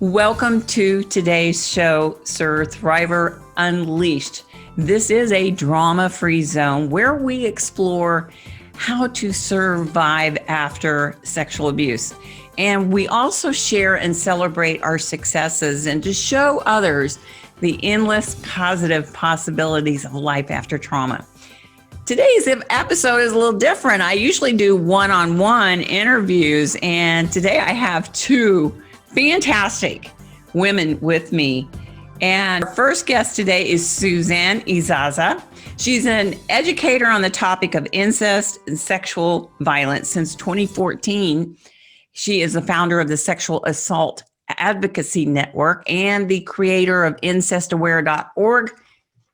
Welcome to today's show, sur-THRIVER Unleashed. This is a drama-free zone where we explore how to survive after sexual abuse. And we also share and celebrate our successes and to show others the endless positive possibilities of life after trauma. Today's episode is a little different. I usually do one-on-one interviews, and today I have two fantastic women with me. And our first guest today is Suzanne Isaza. She's an educator on the topic of incest and sexual violence since 2014. She is the founder of the Sexual Assault Advocacy Network and the creator of incestaware.org,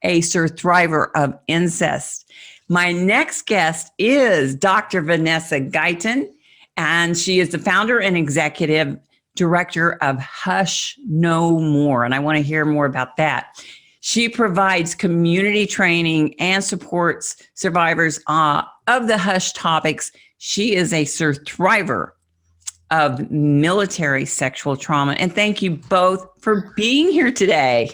a sur-THRIVER of incest. My next guest is Dr. Vanessa Guyton, and she is the founder and executive director of Hush No More, and I want to hear more about that. She provides community training and supports survivors of the Hush topics. She is a sur-THRIVER of military sexual trauma. And thank you both for being here today.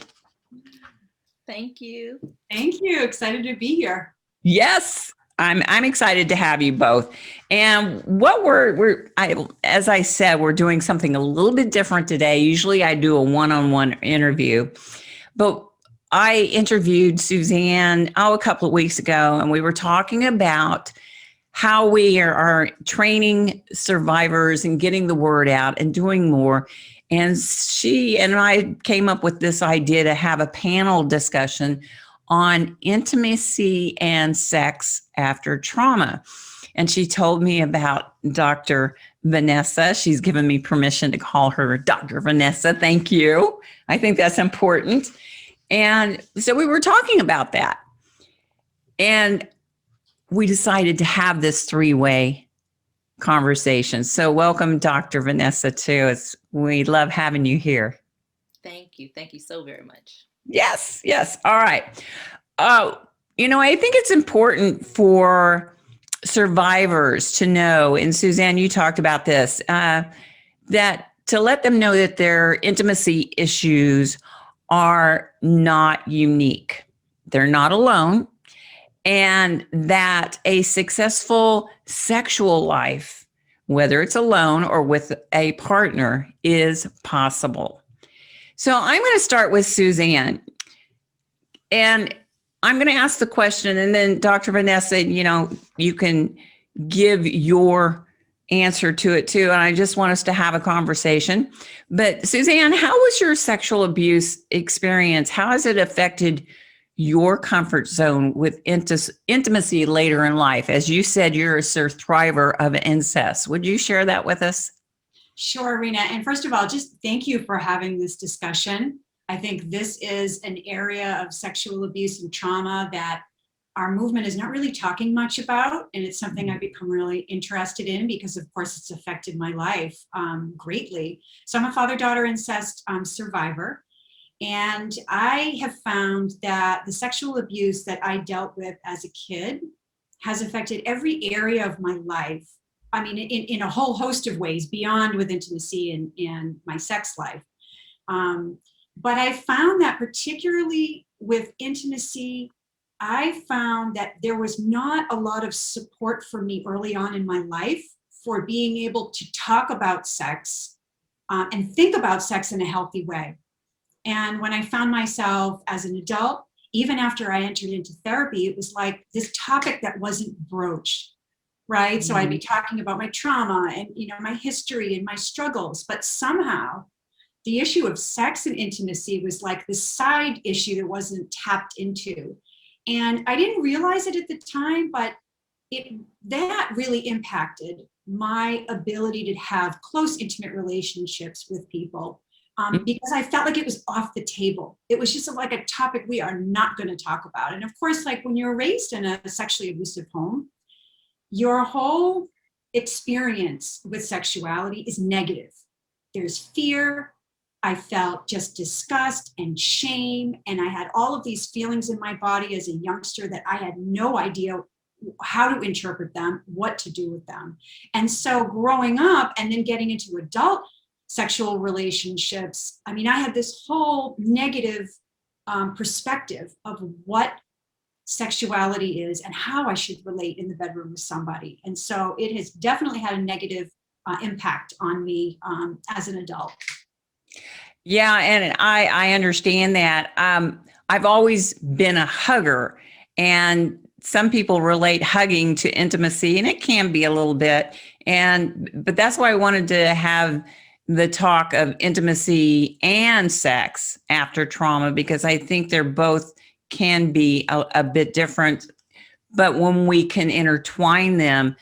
Thank you. Thank you. Excited to be here. Yes, I'm excited to have you both. And what as I said, we're doing something a little bit different today. Usually I do a one-on-one interview, but I interviewed Suzanne, a couple of weeks ago, and we were talking about how we are training survivors and getting the word out and doing more. And she and I came up with this idea to have a panel discussion on intimacy and sex after trauma. And she told me about Dr. Vanessa. She's given me permission to call her Dr. Vanessa. Thank you. I think that's important. And so we were talking about that. And we decided to have this three-way conversation. So welcome, Dr. Vanessa, too. We love having you here. Thank you. Thank you so very much. Yes. All right. I think it's important for survivors to know, and Suzanne, you talked about this, that to let them know that their intimacy issues are not unique. They're not alone, and that a successful sexual life, whether it's alone or with a partner, is possible. So I'm going to start with Suzanne, and I'm going to ask the question, and then Dr. Vanessa, you can give your answer to it too. And I just want us to have a conversation. But Suzanne, how was your sexual abuse experience? How has it affected your comfort zone with intimacy later in life? As you said, you're a sur-THRIVER of incest. Would you share that with us? Sure, Rena. And first of all, just thank you for having this discussion. I think this is an area of sexual abuse and trauma that our movement is not really talking much about. And it's something I've become really interested in because, of course, it's affected my life greatly. So I'm a father-daughter incest survivor. And I have found that the sexual abuse that I dealt with as a kid has affected every area of my life. I mean, in a whole host of ways beyond with intimacy and my sex life. But I found that particularly with intimacy, I found that there was not a lot of support for me early on in my life for being able to talk about sex and think about sex in a healthy way. And when I found myself as an adult, even after I entered into therapy, it was like this topic that wasn't broached. Right. So I'd be talking about my trauma and, my history and my struggles, but somehow the issue of sex and intimacy was like this side issue that wasn't tapped into. And I didn't realize it at the time, but that really impacted my ability to have close, intimate relationships with people because I felt like it was off the table. It was just like a topic we are not going to talk about. And of course, like when you're raised in a sexually abusive home, your whole experience with sexuality is negative. There's fear. I felt just disgust and shame. And I had all of these feelings in my body as a youngster that I had no idea how to interpret them, what to do with them. And so growing up and then getting into adult sexual relationships. I mean, I had this whole negative perspective of what sexuality is and how I should relate in the bedroom with somebody. And so it has definitely had a negative impact on me as an adult. Yeah, and I understand that. I've always been a hugger, and some people relate hugging to intimacy, and it can be a little bit. But that's why I wanted to have the talk of intimacy and sex after trauma, because I think they're both can be a bit different, but when we can intertwine them.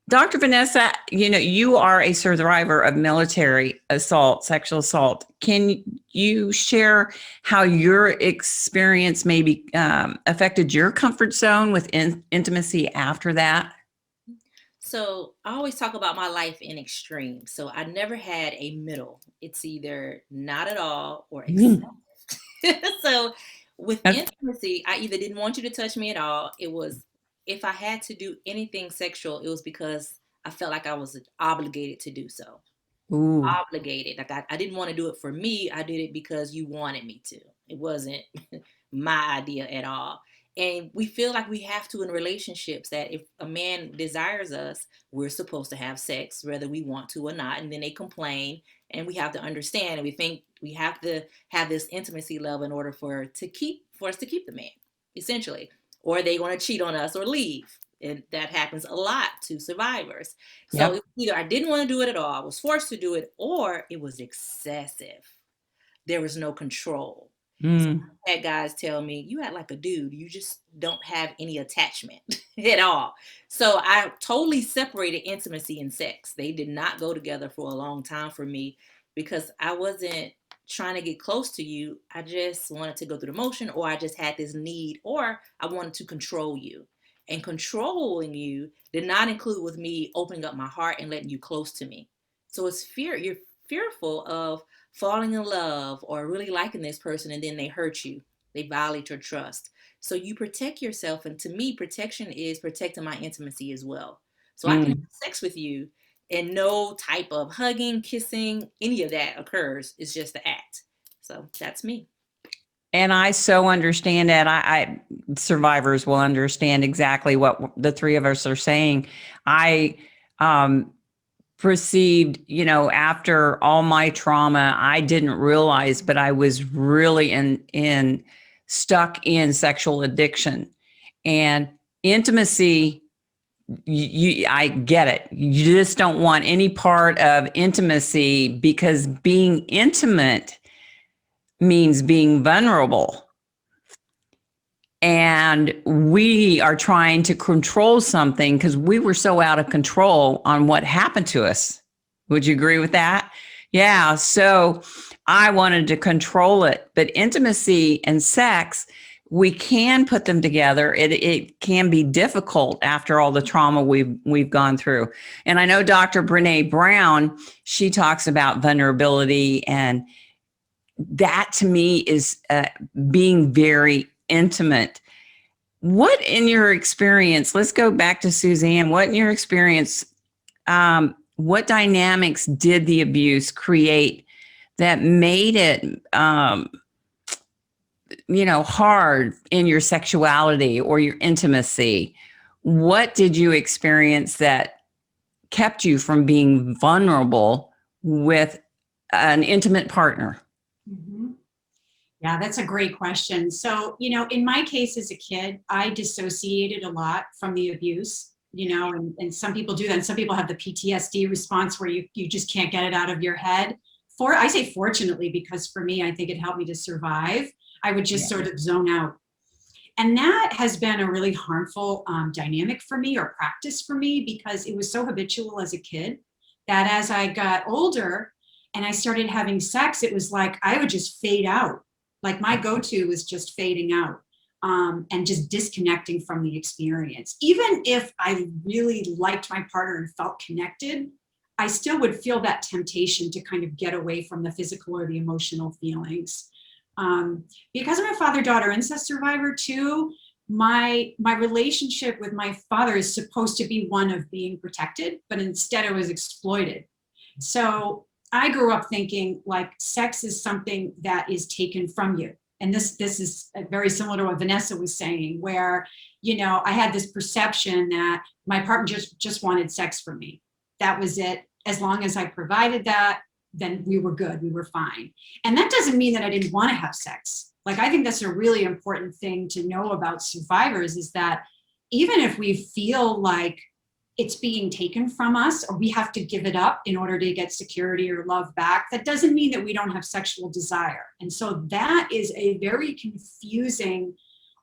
Dr. Vanessa, you are a survivor of military assault, sexual assault. Can you share how your experience maybe affected your comfort zone with intimacy after that? So I always talk about my life in extremes. So I never had a middle. It's either not at all or excessive. So with intimacy, I either didn't want you to touch me at all. It was, if I had to do anything sexual, it was because I felt like I was obligated to do so. Ooh. Obligated. Like I didn't want to do it for me. I did it because you wanted me to. It wasn't my idea at all. And we feel like we have to in relationships, that if a man desires us, we're supposed to have sex, whether we want to or not. And then they complain, and we have to understand, and we think we have to have this intimacy level in order for us to keep the man, essentially. Or they're going to cheat on us or leave. And that happens a lot to survivors. So Yep. either I didn't want to do it at all, I was forced to do it, or it was excessive. There was no control. So I had guys tell me, you act like a dude. You just don't have any attachment at all. So I totally separated intimacy and sex. They did not go together for a long time for me, because I wasn't trying to get close to you. I just wanted to go through the motion, or I just had this need, or I wanted to control you. And controlling you did not include with me opening up my heart and letting you close to me. So it's fear. You're fearful of falling in love or really liking this person, and then they hurt you. They violate your trust. So you protect yourself. And to me, protection is protecting my intimacy as well. So I can have sex with you and no type of hugging, kissing, any of that occurs. It's just the act. So that's me. And I so understand that. I survivors will understand exactly what the three of us are saying. I perceived, after all my trauma, I didn't realize, but I was really stuck in sexual addiction and intimacy. I get it. You just don't want any part of intimacy, because being intimate means being vulnerable. And we are trying to control something because we were so out of control on what happened to us. Would you agree with that? Yeah. So I wanted to control it. But intimacy and sex, we can put them together. It can be difficult after all the trauma we've gone through. And I know Dr. Brené Brown, she talks about vulnerability, and that to me is being very intimate. What in your experience, let's go back to Suzanne, what in your experience, what dynamics did the abuse create that made it, hard in your sexuality or your intimacy? What did you experience that kept you from being vulnerable with an intimate partner? Mm-hmm. Yeah, that's a great question. So, in my case as a kid, I dissociated a lot from the abuse, and some people do that. And some people have the PTSD response where you just can't get it out of your head. I say fortunately, because for me, I think it helped me to survive. I would just sort of zone out. And that has been a really harmful dynamic for me, or practice for me, because it was so habitual as a kid that as I got older and I started having sex, it was like I would just fade out. Like my go-to was just fading out and just disconnecting from the experience. Even if I really liked my partner and felt connected, I still would feel that temptation to kind of get away from the physical or the emotional feelings. Because I'm a father-daughter incest survivor too, my relationship with my father is supposed to be one of being protected, but instead it was exploited. So I grew up thinking like sex is something that is taken from you. And this is very similar to what Vanessa was saying, where, you know, I had this perception that my partner just wanted sex from me. That was it. As long as I provided that, then we were good, we were fine. And that doesn't mean that I didn't want to have sex. Like, I think that's a really important thing to know about survivors, is that even if we feel like it's being taken from us or we have to give it up in order to get security or love back, that doesn't mean that we don't have sexual desire. And so that is a very confusing,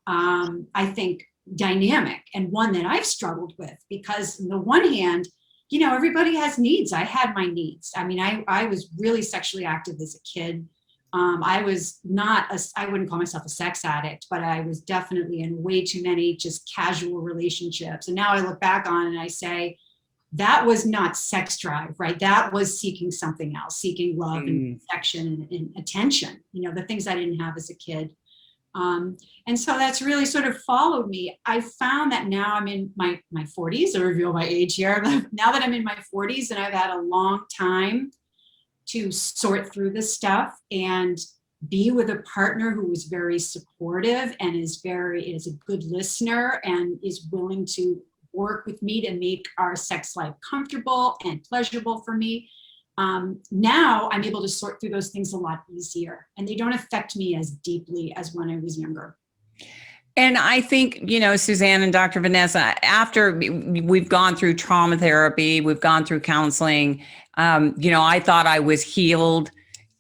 I think, dynamic, and one that I've struggled with, because on the one hand, you know, everybody has needs. I had my needs. I mean, I was really sexually active as a kid. I was not, I wouldn't call myself a sex addict, but I was definitely in way too many just casual relationships. And now I look back on it and I say, that was not sex drive, right? That was seeking something else, seeking love and affection and attention, you know, the things I didn't have as a kid. And so that's really sort of followed me. I found that now I'm in my 40s, I reveal my age here. Now that I'm in my 40s and I've had a long time to sort through this stuff and be with a partner who is very supportive and is a good listener and is willing to work with me to make our sex life comfortable and pleasurable for me. Now I'm able to sort through those things a lot easier, and they don't affect me as deeply as when I was younger. And I think, you know, Suzanne and Dr. Vanessa, after we've gone through trauma therapy, we've gone through counseling, you know, I thought I was healed,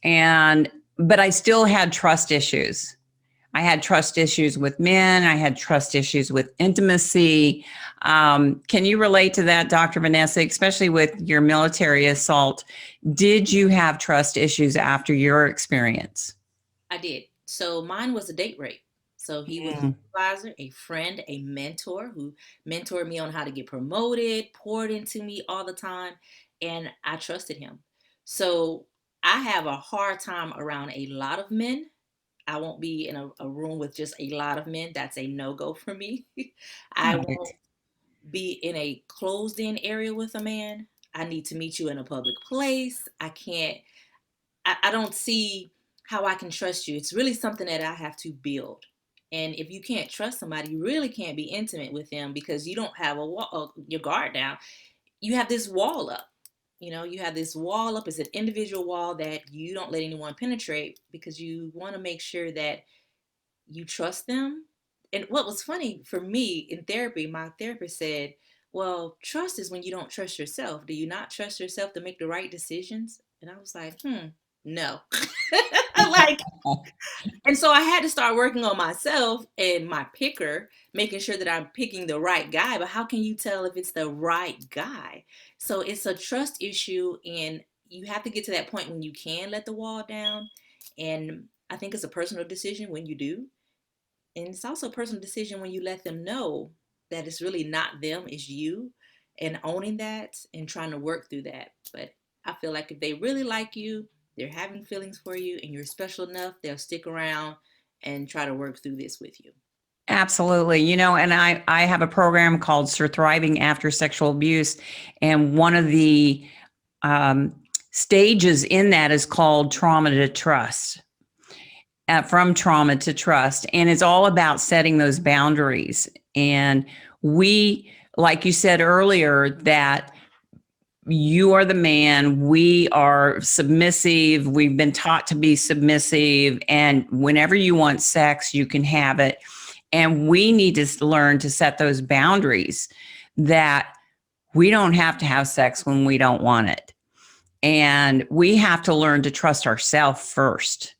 but I still had trust issues. I had trust issues with men. I had trust issues with intimacy. Can you relate to that, Dr. Vanessa, especially with your military assault? Did you have trust issues after your experience? I did. So mine was a date rape. So he was a supervisor, a friend, a mentor who mentored me on how to get promoted, poured into me all the time, and I trusted him. So I have a hard time around a lot of men. I won't be in a room with just a lot of men. That's a no-go for me. I Right. won't be in a closed-in area with a man. I need to meet you in a public place. I don't see how I can trust you. It's really something that I have to build. And if you can't trust somebody, you really can't be intimate with them because you don't have your guard down. You have this wall up. You know, you have this wall up. It's an individual wall that you don't let anyone penetrate because you want to make sure that you trust them. And what was funny for me in therapy, my therapist said, well, trust is when you don't trust yourself. Do you not trust yourself to make the right decisions? And I was like, no. Like, and so I had to start working on myself and my picker, making sure that I'm picking the right guy. But how can you tell if it's the right guy? So it's a trust issue, and you have to get to that point when you can let the wall down. And I think it's a personal decision when you do. And it's also a personal decision when you let them know that it's really not them, it's you, and owning that and trying to work through that. But I feel like if they really like you, they're having feelings for you, and you're special enough, they'll stick around and try to work through this with you. Absolutely. You know, and I have a program called Thriving After Sexual Abuse. And one of the stages in that is called trauma to trust. From trauma to trust. And it's all about setting those boundaries. And we, like you said earlier, that you are the man, we are submissive, we've been taught to be submissive, and whenever you want sex, you can have it. And we need to learn to set those boundaries that we don't have to have sex when we don't want it. And we have to learn to trust ourselves first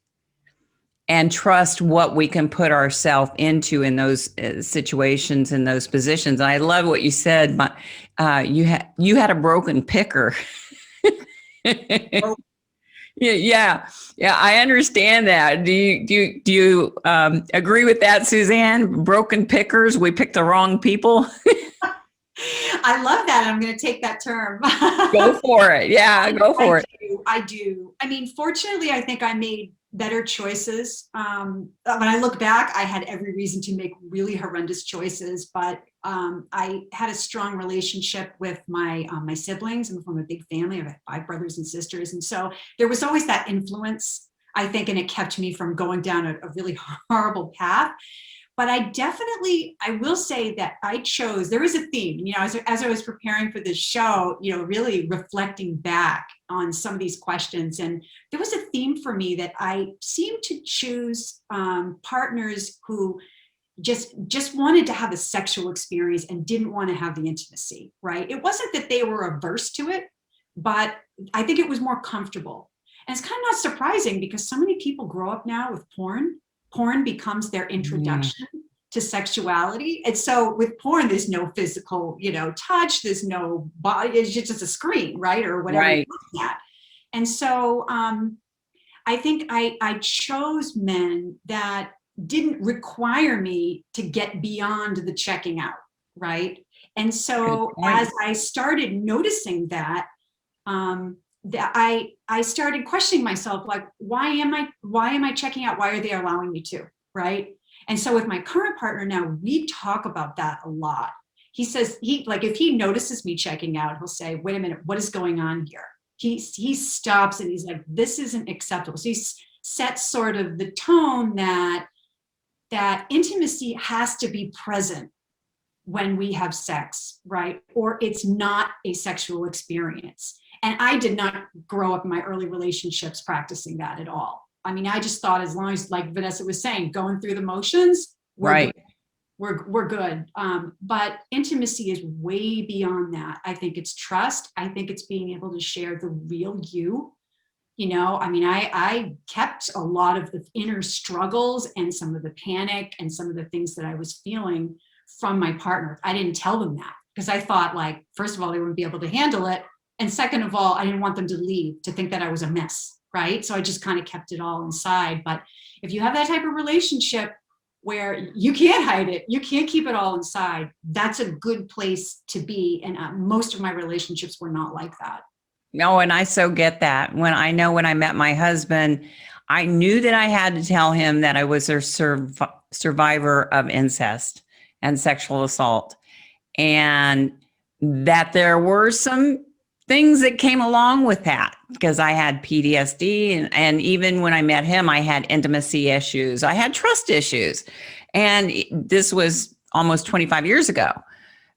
and trust what we can put ourselves into in those situations, in those positions. And I love what you said, but you had a broken picker. Yeah, I understand that. Do you agree with that, Suzanne? Broken pickers, we picked the wrong people. I love that. I'm going to take that term. Go for it. Yeah, go for it. I do. I mean, fortunately, I think I made better choices. When I look back, I had every reason to make really horrendous choices, but I had a strong relationship with my my siblings. I'm from a big family. I have 5 brothers and sisters. And so there was always that influence, I think, and it kept me from going down a really horrible path. But I will say that I chose, there was a theme, you know, as I was preparing for this show, you know, really reflecting back on some of these questions. And there was a theme for me that I seemed to choose partners who just wanted to have a sexual experience and didn't want to have the intimacy, right? It wasn't that they were averse to it, but I think it was more comfortable. And it's kind of not surprising because so many people grow up now with porn. Porn becomes their introduction to sexuality. And so with porn, there's no physical, you know, touch, there's no body, it's just a screen, right? Or whatever you're looking at. And so I think I chose men that didn't require me to get beyond the checking out, right? And so as I started noticing that, I started questioning myself, like, why am I checking out? Why are they allowing me to, right? And so with my current partner now, we talk about that a lot. He says, if he notices me checking out, he'll say, wait a minute, what is going on here? He stops and he's like, this isn't acceptable. So he sets sort of the tone that intimacy has to be present when we have sex, right? Or it's not a sexual experience. And I did not grow up in my early relationships practicing that at all. I mean, I just thought as long as, like Vanessa was saying, going through the motions, we're good. But intimacy is way beyond that. I think it's trust. I think it's being able to share the real you. You know, I mean, I kept a lot of the inner struggles and some of the panic and some of the things that I was feeling from my partner. I didn't tell them that because I thought, like, first of all, they wouldn't be able to handle it. And second of all, I didn't want them to leave, to think that I was a mess, right? So I just kind of kept it all inside. But if you have that type of relationship where you can't hide it, you can't keep it all inside, that's a good place to be. And most of my relationships were not like that. No, and I so get that. When I met my husband, I knew that I had to tell him that I was a survivor of incest and sexual assault, and that there were some things that came along with that because I had PTSD. And even when I met him, I had intimacy issues. I had trust issues. And this was almost 25 years ago.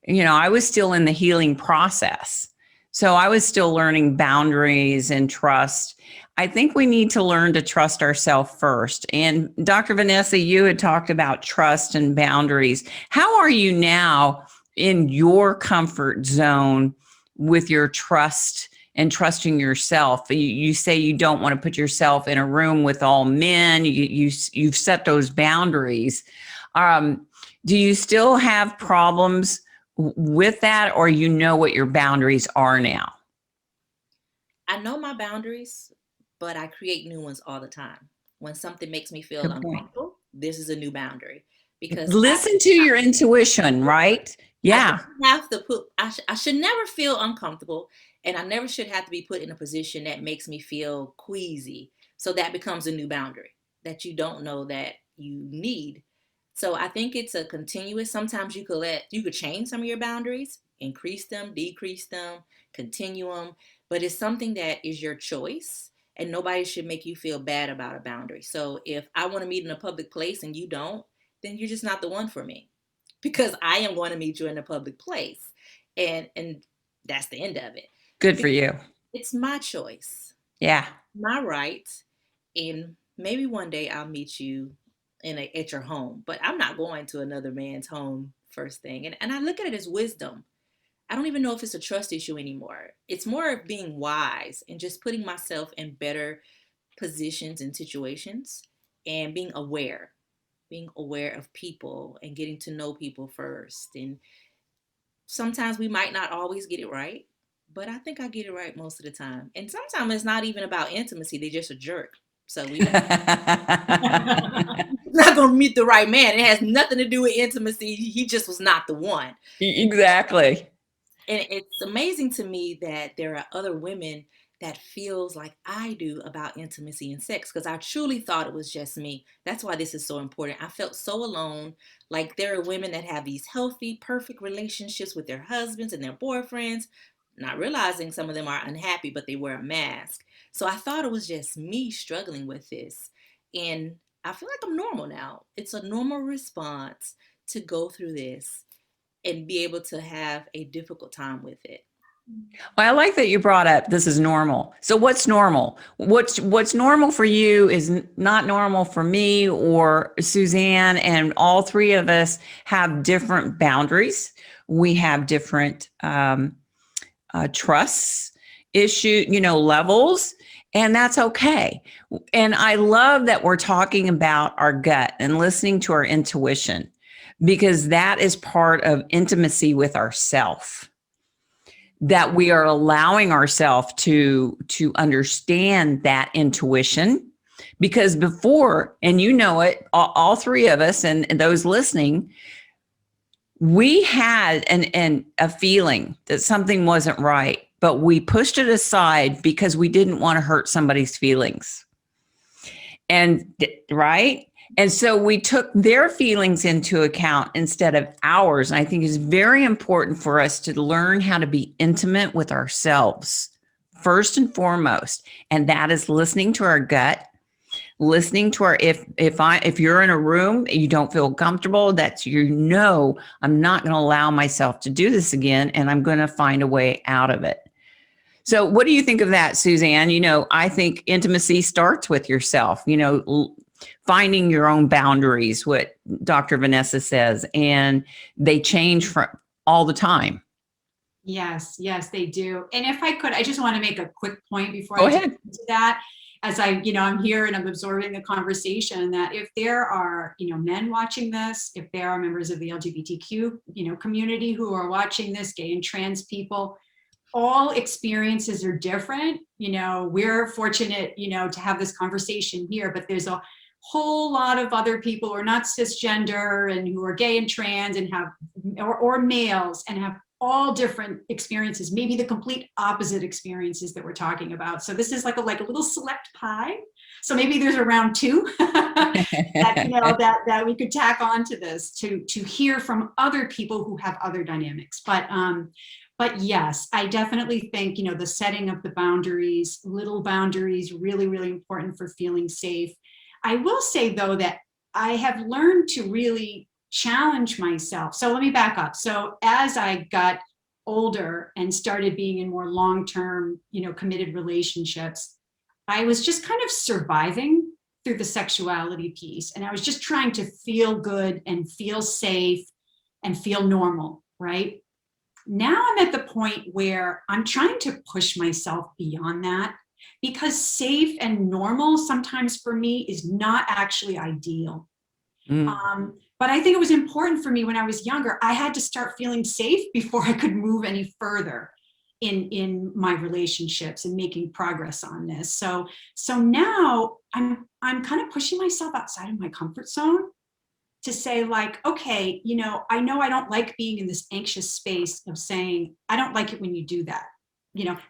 You know, I was still in the healing process. So I was still learning boundaries and trust. I think we need to learn to trust ourselves first. And Dr. Vanessa, you had talked about trust and boundaries. How are you now in your comfort zone with your trust and trusting yourself? You say you don't want to put yourself in a room with all men. You've set those boundaries. Do you still have problems with that, or you know what your boundaries are now? I know my boundaries, but I create new ones all the time. When something makes me feel uncomfortable, this is a new boundary. Because listen to your intuition, right? Yeah. I should never feel uncomfortable, and I never should have to be put in a position that makes me feel queasy. So that becomes a new boundary that you don't know that you need. So I think it's a continuous. Sometimes you could change some of your boundaries, increase them, decrease them, continue them, but it's something that is your choice, and nobody should make you feel bad about a boundary. So if I want to meet in a public place and you don't, then you're just not the one for me, because I am going to meet you in a public place, and that's the end of it. Good for you. It's my choice. Yeah. My right. And maybe one day I'll meet you at your home, but I'm not going to another man's home first thing. And I look at it as wisdom. I don't even know if it's a trust issue anymore. It's more of being wise and just putting myself in better positions and situations and being aware of people and getting to know people first. And sometimes we might not always get it right, but I think I get it right most of the time. And sometimes it's not even about intimacy. They're just a jerk. So we're not going to meet the right man. It has nothing to do with intimacy. He just was not the one. Exactly. And it's amazing to me that there are other women that feels like I do about intimacy and sex, because I truly thought it was just me. That's why this is so important. I felt so alone. Like there are women that have these healthy, perfect relationships with their husbands and their boyfriends, not realizing some of them are unhappy, but they wear a mask. So I thought it was just me struggling with this. And I feel like I'm normal now. It's a normal response to go through this and be able to have a difficult time with it. Well, I like that you brought up this is normal. So what's normal? What's normal for you is not normal for me or Suzanne, and all three of us have different boundaries. We have different trusts, levels, and that's okay. And I love that we're talking about our gut and listening to our intuition, because that is part of intimacy with ourself, that we are allowing ourselves to understand that intuition. Because before, and you know it, all three of us and those listening, we had a feeling that something wasn't right, but we pushed it aside because we didn't want to hurt somebody's feelings. And right? And so we took their feelings into account instead of ours. And I think it's very important for us to learn how to be intimate with ourselves first and foremost. And that is listening to our gut, listening to our, if you're in a room, you don't feel comfortable, that's, I'm not going to allow myself to do this again. And I'm going to find a way out of it. So what do you think of that, Suzanne? I think intimacy starts with yourself, finding your own boundaries, what Dr. Vanessa says, and they change from all the time. Yes, they do. And if I could, I just want to make a quick point before Go I ahead. get into that. As I'm here and I'm absorbing the conversation, that if there are, men watching this, if there are members of the LGBTQ, community who are watching this, gay and trans people, all experiences are different. We're fortunate, to have this conversation here, but there's a whole lot of other people who are not cisgender and who are gay and trans and have, or males, and have all different experiences, maybe the complete opposite experiences that we're talking about. So this is like a little select pie. So maybe there's a round two that we could tack onto this to hear from other people who have other dynamics. But yes, I definitely think, the setting of the boundaries, little boundaries, really, really important for feeling safe. I will say though, that I have learned to really challenge myself. So let me back up. So as I got older and started being in more long-term, committed relationships, I was just kind of surviving through the sexuality piece. And I was just trying to feel good and feel safe and feel normal, right? Now I'm at the point where I'm trying to push myself beyond that, because safe and normal sometimes for me is not actually ideal. But I think it was important for me when I was younger. I had to start feeling safe before I could move any further in my relationships and making progress on this. So now I'm kind of pushing myself outside of my comfort zone to say, okay, I know I don't like being in this anxious space of saying, I don't like it when you do that.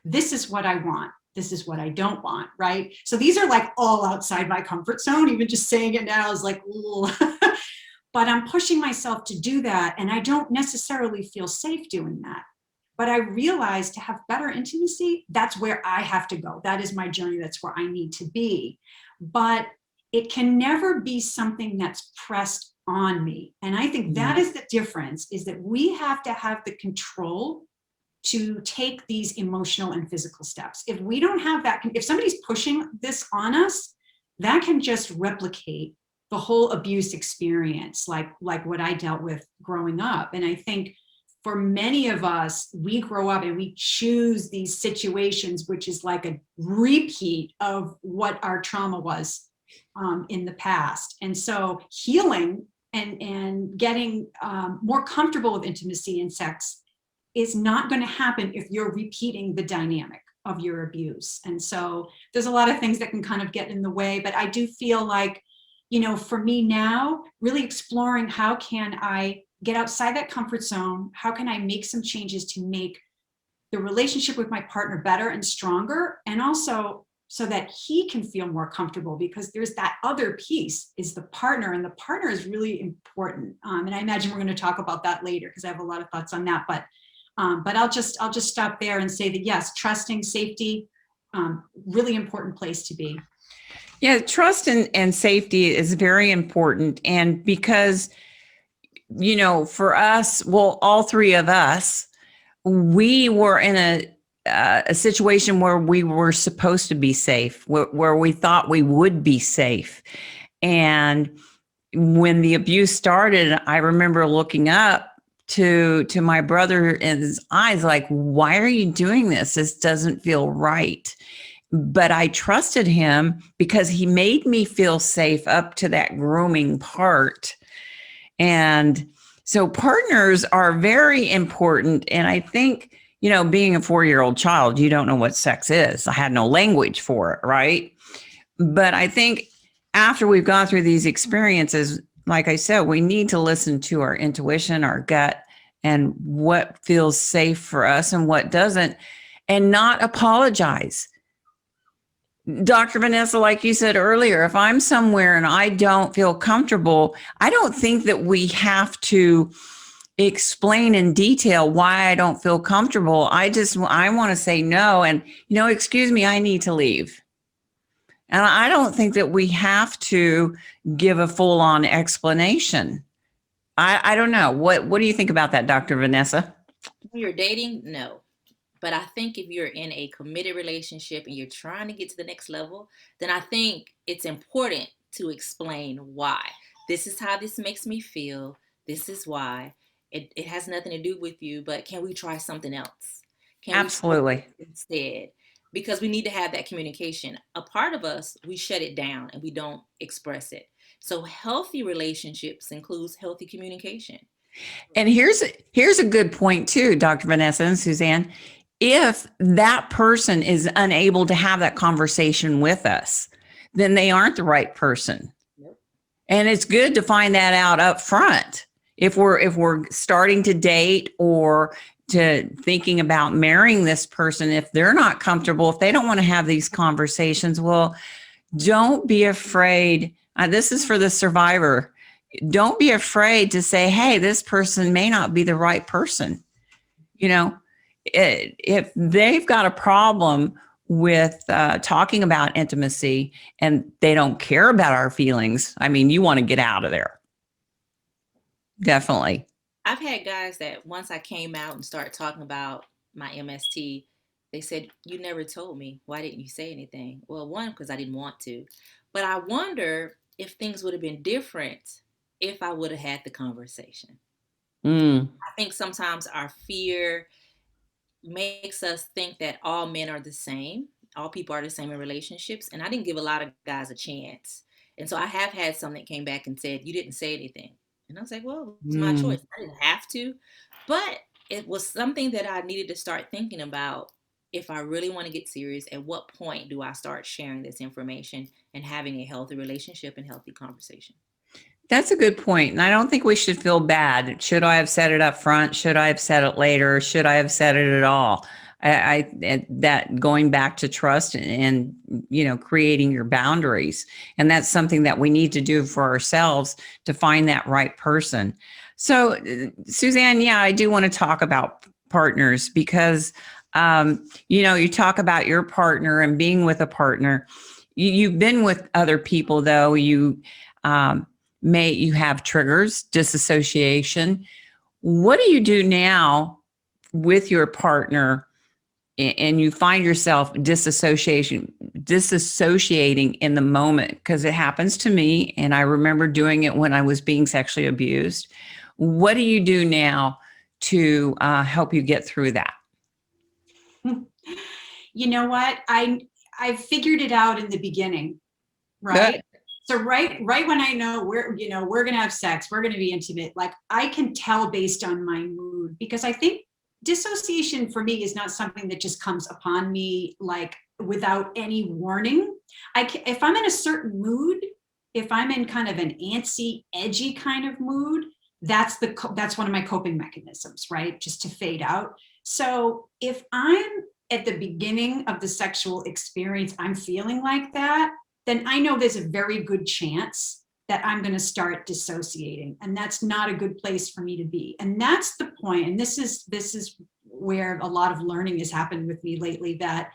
This is what I want. This is what I don't want, right? So these are all outside my comfort zone. Even just saying it now is ooh. But I'm pushing myself to do that. And I don't necessarily feel safe doing that. But I realize to have better intimacy, that's where I have to go. That is my journey. That's where I need to be. But it can never be something that's pressed on me. And I think that is the difference, is that we have to have the control to take these emotional and physical steps. If we don't have that, if somebody's pushing this on us, that can just replicate the whole abuse experience, like what I dealt with growing up. And I think for many of us, we grow up and we choose these situations, which is like a repeat of what our trauma was in the past. And so healing and getting more comfortable with intimacy and sex is not going to happen if you're repeating the dynamic of your abuse. And so there's a lot of things that can kind of get in the way, but I do feel like, for me now, really exploring how can I get outside that comfort zone? How can I make some changes to make the relationship with my partner better and stronger, and also so that he can feel more comfortable, because there's that other piece is the partner, and the partner is really important. And I imagine we're going to talk about that later because I have a lot of thoughts on that. But I'll just stop there and say that yes, trusting, safety, really important place to be. Yeah, trust and safety is very important. And because, you know, for us, well, all three of us, we were in a situation where we were supposed to be safe, where we thought we would be safe. And when the abuse started, I remember looking up to my brother in his eyes, like, why are you doing this? This doesn't feel right. But I trusted him because he made me feel safe up to that grooming part. And so partners are very important. And I think, you know, being a 4-year-old child, you don't know what sex is. I had no language for it, right? But I think after we've gone through these experiences, like I said, we need to listen to our intuition, our gut, and what feels safe for us and what doesn't, and not apologize. Dr. Vanessa, like you said earlier, if I'm somewhere and I don't feel comfortable, I don't think that we have to explain in detail why I don't feel comfortable. I want to say no. And, you know, excuse me, I need to leave. And I don't think that we have to give a full on explanation. I don't know. What do you think about that, Dr. Vanessa? When you're dating, no. But I think if you're in a committed relationship and you're trying to get to the next level, then I think it's important to explain why. This is how this makes me feel. This is why. It has nothing to do with you, but can we try something else? Can Absolutely. we instead? Because we need to have that communication. A part of us, we shut it down and we don't express it. So healthy relationships includes healthy communication. And here's a good point too, Dr. Vanessa and Suzanne. If that person is unable to have that conversation with us, then they aren't the right person. Nope. And it's good to find that out up front. If we're starting to date or to thinking about marrying this person, if they're not comfortable, if they don't want to have these conversations, well, don't be afraid. This is for the survivor. Don't be afraid to say, hey, this person may not be the right person. You know, if they've got a problem with talking about intimacy and they don't care about our feelings, I mean, you want to get out of there. Definitely. I've had guys that once I came out and started talking about my MST, they said, you never told me. Why didn't you say anything? Well, one, because I didn't want to. But I wonder if things would have been different if I would have had the conversation. I think sometimes our fear makes us think that all men are the same. All people are the same in relationships. And I didn't give a lot of guys a chance. And so I have had some that came back and said, you didn't say anything. And I was like, well, it's my choice. I didn't have to. But it was something that I needed to start thinking about. If I really want to get serious, at what point do I start sharing this information and having a healthy relationship and healthy conversation? That's a good point. And I don't think we should feel bad. Should I have said it up front? Should I have said it later? Should I have said it at all? That going back to trust and, you know, creating your boundaries. And that's something that we need to do for ourselves to find that right person. So, Suzanne, yeah, I do want to talk about partners because, you know, you talk about your partner and being with a partner. You've been with other people, though. You have triggers, disassociation. What do you do now with your partner and you find yourself disassociating in the moment? Because it happens to me, and I remember doing it when I was being sexually abused. What do you do now to help you get through that? You know what? I figured it out in the beginning, right? Good. So right when I know we're going to have sex, we're going to be intimate, like I can tell based on my mood, because I think dissociation for me is not something that just comes upon me like without any warning. If I'm in a certain mood, if I'm in kind of an antsy, edgy kind of mood, that's one of my coping mechanisms, right? Just to fade out. So if I'm at the beginning of the sexual experience, I'm feeling like that, then I know there's a very good chance that I'm going to start dissociating. And that's not a good place for me to be. And that's the point. And this is where a lot of learning has happened with me lately, that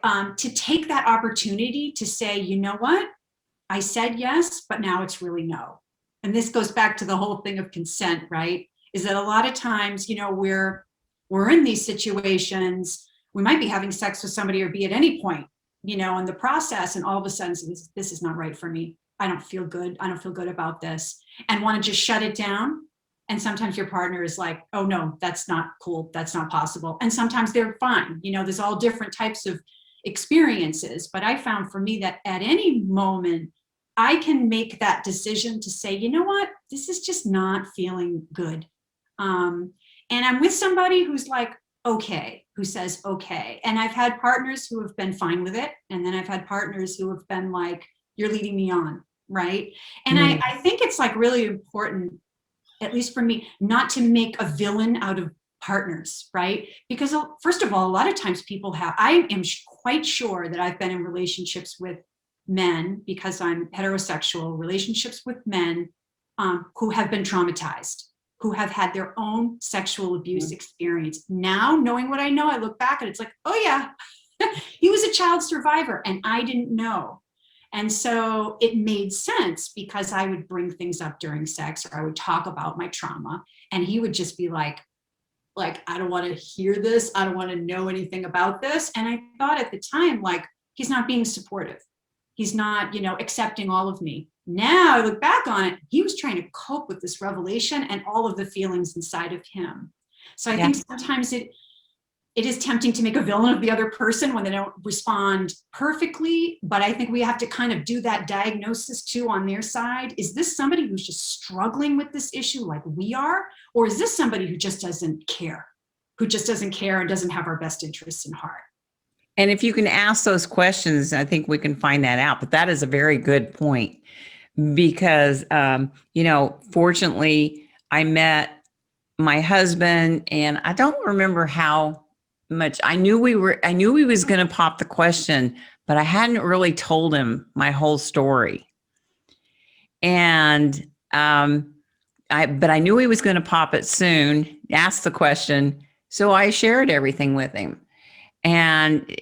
to take that opportunity to say, you know what, I said yes, but now it's really no. And this goes back to the whole thing of consent, right? Is that a lot of times, we're in these situations, we might be having sex with somebody or be at any point, in the process, and all of a sudden, this is not right for me. I don't feel good. I don't feel good about this, and want to just shut it down. And sometimes your partner is like, oh no, that's not cool. That's not possible. And sometimes they're fine. There's all different types of experiences. But I found for me that at any moment, I can make that decision to say, you know what, this is just not feeling good. And I'm with somebody who's like, okay, who says, okay. And I've had partners who have been fine with it. And then I've had partners who have been like, you're leading me on, right? And I think it's like really important, at least for me, not to make a villain out of partners, right? Because first of all, a lot of times people I am quite sure that I've been in relationships with men, because I'm heterosexual, relationships with men who have been traumatized, who have had their own sexual abuse experience. Now, knowing what I know, I look back and it's like, oh yeah, he was a child survivor and I didn't know. And so it made sense, because I would bring things up during sex, or I would talk about my trauma, and he would just be like, I don't want to hear this. I don't want to know anything about this. And I thought at the time, like, he's not being supportive. He's not, accepting all of me. Now I look back on it, he was trying to cope with this revelation and all of the feelings inside of him. So I think sometimes it is tempting to make a villain of the other person when they don't respond perfectly. But I think we have to kind of do that diagnosis too on their side. Is this somebody who's just struggling with this issue like we are? Or is this somebody who just doesn't care and doesn't have our best interests in heart? And if you can ask those questions, I think we can find that out. But that is a very good point, because, fortunately, I met my husband, and I don't remember how much I knew he was going to pop the question, but I hadn't really told him my whole story. And, but I knew he was going to pop it soon, ask the question. So I shared everything with him. And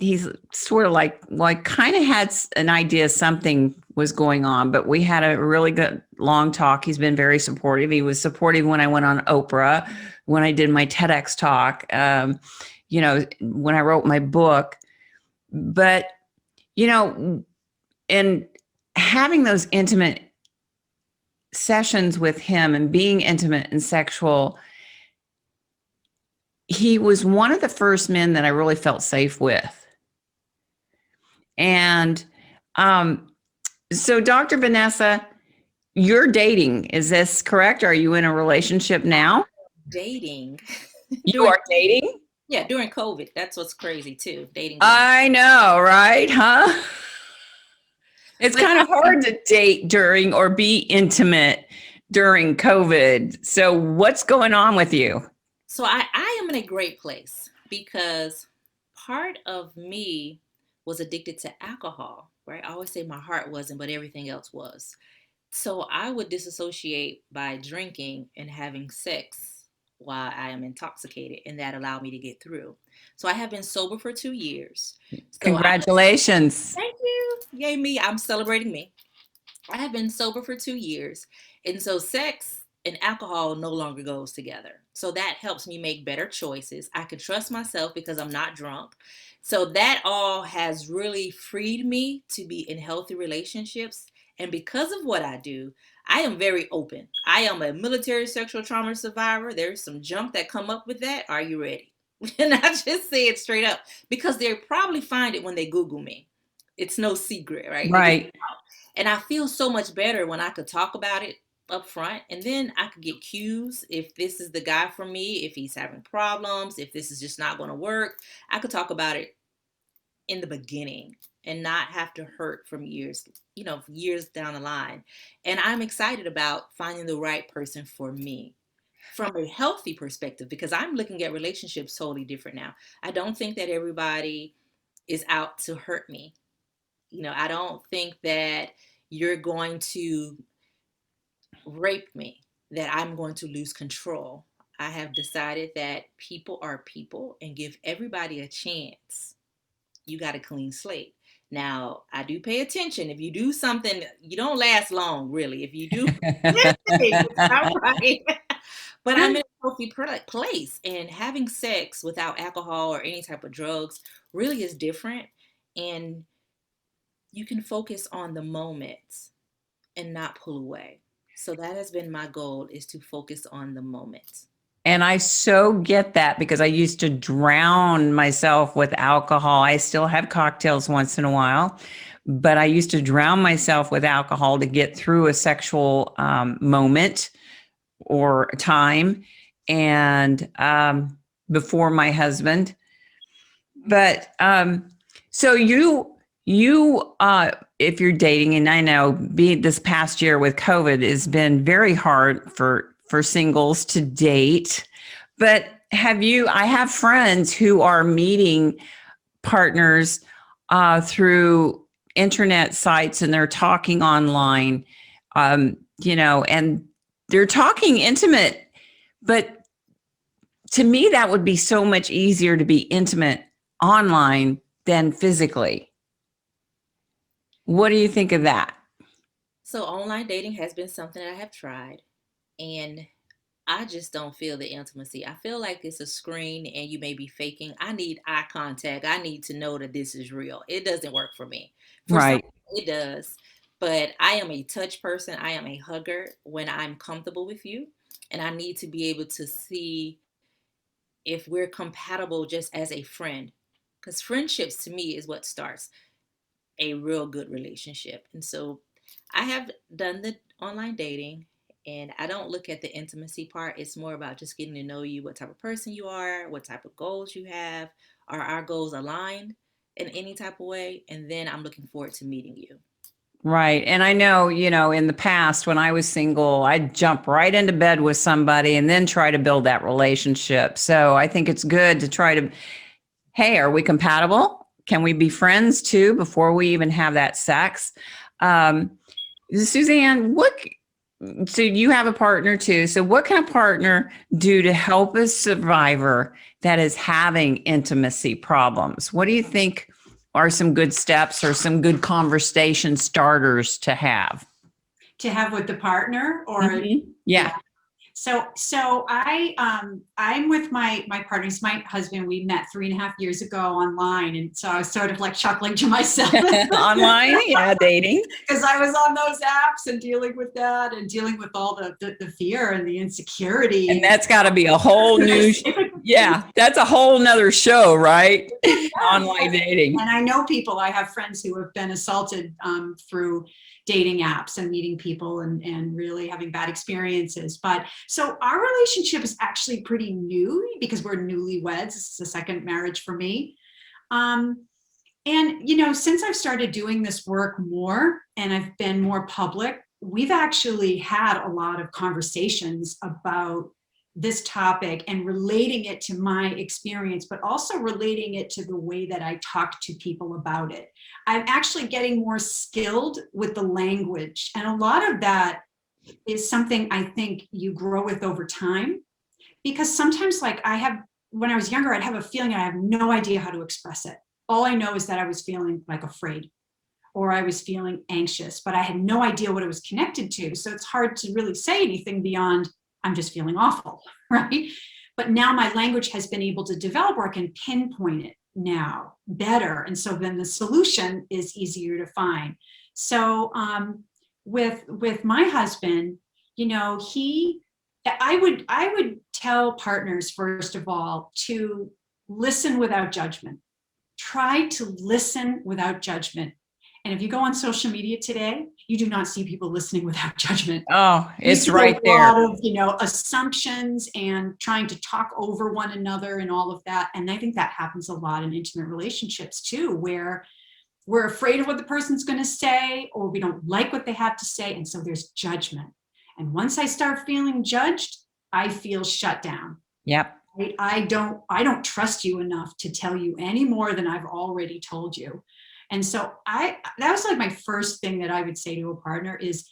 he's sort of like kind of had an idea something was going on, but we had a really good long talk. He's been very supportive. He was supportive when I went on Oprah, when I did my TEDx talk, when I wrote my book. But, and having those intimate sessions with him and being intimate and sexual, he was one of the first men that I really felt safe with. And so, Dr. Vanessa, you're dating. Is this correct? Are you in a relationship now? Dating. You are dating? Yeah, during COVID. That's what's crazy too. Dating. I know, right? Huh? It's kind of hard to date during or be intimate during COVID. So what's going on with you? So I am in a great place, because part of me was addicted to alcohol, right? I always say my heart wasn't, but everything else was. So I would disassociate by drinking and having sex while I am intoxicated, and that allowed me to get through. So I have been sober for 2 years. So Congratulations. Thank you. Yay me. I'm celebrating me. I have been sober for 2 years. And so sex and alcohol no longer goes together. So that helps me make better choices. I can trust myself because I'm not drunk. So that all has really freed me to be in healthy relationships. And because of what I do, I am very open. I am a military sexual trauma survivor. There's some junk that come up with that. Are you ready? And I just say it straight up, because they probably find it when they Google me. It's no secret, right? Right. And I feel so much better when I could talk about it up front, and then I could get cues if this is the guy for me, if he's having problems, if this is just not going to work. I could talk about it in the beginning and not have to hurt from years down the line. And I'm excited about finding the right person for me. from a healthy perspective, because I'm looking at relationships totally different now. I don't think that everybody is out to hurt me. I don't think that you're going to rape me, that I'm going to lose control. I have decided that people are people and give everybody a chance. You got a clean slate. Now, I do pay attention. If you do something, you don't last long, really. If you do, it's not right. But I'm in a healthy place, and having sex without alcohol or any type of drugs really is different. And you can focus on the moment and not pull away. So that has been my goal, is to focus on the moment. And I so get that because I used to drown myself with alcohol. I still have cocktails once in a while, but I used to drown myself with alcohol to get through a sexual moment or time, and before my husband. But so you if you're dating, and I know being this past year with COVID has been very hard for singles to date, but I have friends who are meeting partners through internet sites, and they're talking online, and they're talking intimate, but to me, that would be so much easier to be intimate online than physically. What do you think of that? So online dating has been something that I have tried, and I just don't feel the intimacy. I feel like it's a screen and you may be faking. I need eye contact. I need to know that this is real. It doesn't work for me. For some, Right. it does. But I am a touch person. I am a hugger when I'm comfortable with you. And I need to be able to see if we're compatible just as a friend. Because friendships to me is what starts a real good relationship. And so I have done the online dating, and I don't look at the intimacy part. It's more about just getting to know you, what type of person you are, what type of goals you have. Are our goals aligned in any type of way? And then I'm looking forward to meeting you. Right. And I know, in the past when I was single, I'd jump right into bed with somebody and then try to build that relationship. So I think it's good to try to, hey, are we compatible? Can we be friends too before we even have that sex? Suzanne, so you have a partner too. So what can a partner do to help a survivor that is having intimacy problems? What do you think are some good steps or some good conversation starters to have? To have with the partner, or Yeah. So I'm with my partner. He's my husband. We met 3.5 years ago online, and so I was sort of like chuckling to myself. Online, yeah, dating. Because I was on those apps and dealing with that, and dealing with all the fear and the insecurity. And that's got to be a whole new, that's a whole nother show, right? Online dating. And I know people. I have friends who have been assaulted through dating apps and meeting people and really having bad experiences. But so our relationship is actually pretty new because we're newlyweds. This is the second marriage for me. And, since I've started doing this work more and I've been more public, we've actually had a lot of conversations about this topic and relating it to my experience, but also relating it to the way that I talk to people about it. I'm actually getting more skilled with the language. And a lot of that is something I think you grow with over time. Because sometimes, when I was younger, I'd have a feeling I have no idea how to express it. All I know is that I was feeling like afraid, or I was feeling anxious, but I had no idea what it was connected to. So it's hard to really say anything beyond, I'm just feeling awful, right? But now my language has been able to develop where I can pinpoint it now better. And so then the solution is easier to find. So with my husband, I would tell partners, first of all, to listen without judgment. Try to listen without judgment. And if you go on social media today, you do not see people listening without judgment. Oh, it's right there. A lot of, assumptions and trying to talk over one another and all of that. And I think that happens a lot in intimate relationships too, where we're afraid of what the person's going to say, or we don't like what they have to say. And so there's judgment. And once I start feeling judged, I feel shut down. Yep. I don't trust you enough to tell you any more than I've already told you. And so that was like my first thing that I would say to a partner is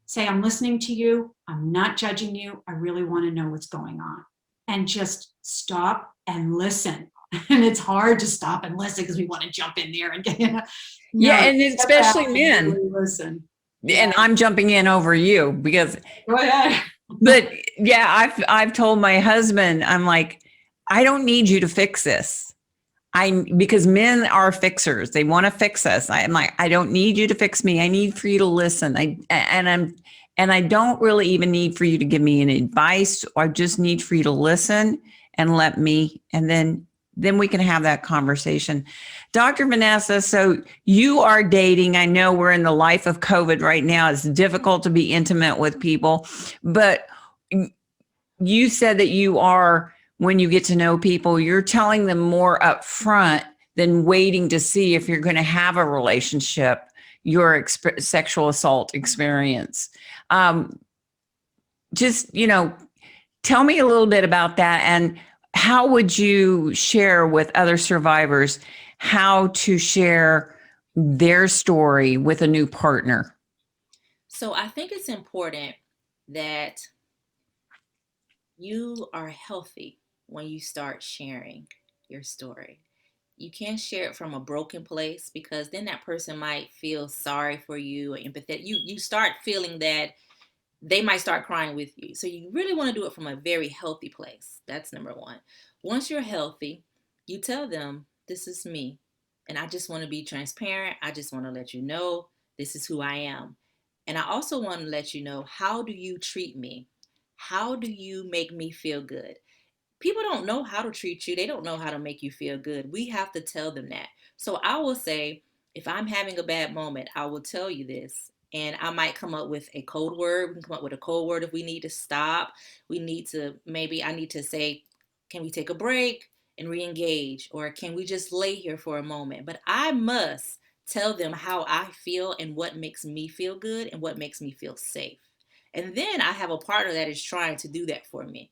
say, I'm listening to you. I'm not judging you. I really want to know what's going on, and just stop and listen. And it's hard to stop and listen because we want to jump in there and get, Yeah. And especially men. Really listen. And I'm jumping in over you because, Go ahead. but yeah, I've told my husband, I'm like, I don't need you to fix this. Because men are fixers. They want to fix us. I'm like, I don't need you to fix me. I need for you to listen. And I don't really even need for you to give me any advice. I just need for you to listen and let me, and then we can have that conversation. Dr. Vanessa, so you are dating. I know we're in the life of COVID right now. It's difficult to be intimate with people, but you said that you are, when you get to know people, you're telling them more up front than waiting to see if you're going to have a relationship, your sexual assault experience. Just, tell me a little bit about that, and how would you share with other survivors how to share their story with a new partner? So I think it's important that you are healthy when you start sharing your story. You can't share it from a broken place, because then that person might feel sorry for you or empathetic. You start feeling that they might start crying with you. So you really want to do it from a very healthy place. That's number one. Once you're healthy, you tell them, this is me. And I just want to be transparent. I just want to let you know this is who I am. And I also want to let you know, how do you treat me? How do you make me feel good? People don't know how to treat you. They don't know how to make you feel good. We have to tell them that. So I will say, if I'm having a bad moment, I will tell you this. And I might come up with a code word. We can come up with a code word if we need to stop. Maybe I need to say, can we take a break and re-engage? Or can we just lay here for a moment? But I must tell them how I feel and what makes me feel good and what makes me feel safe. And then I have a partner that is trying to do that for me.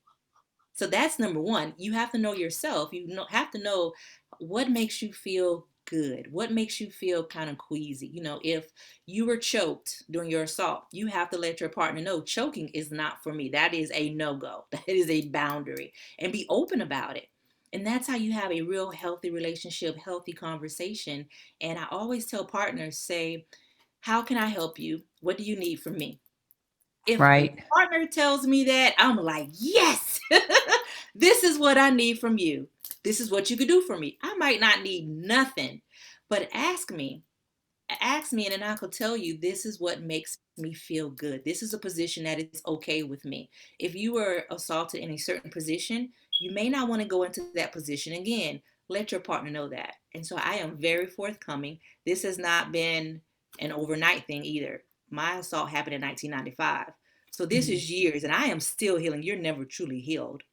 So that's number one. You have to know yourself. Have to know what makes you feel good, what makes you feel kind of queasy. If you were choked during your assault, you have to let your partner know choking is not for me. That is a no-go. That is a boundary, and be open about it. And that's how you have a real healthy relationship, healthy conversation. And I always tell partners, say, how can I help you? What do you need from me? If Right. a partner tells me that, I'm like, yes, this is what I need from you. This is what you could do for me. I might not need nothing, but ask me, and then I could tell you, this is what makes me feel good. This is a position that is okay with me. If you were assaulted in a certain position, you may not want to go into that position again. Let your partner know that. And so I am very forthcoming. This has not been an overnight thing either. My assault happened in 1995. So this is years, and I am still healing. You're never truly healed.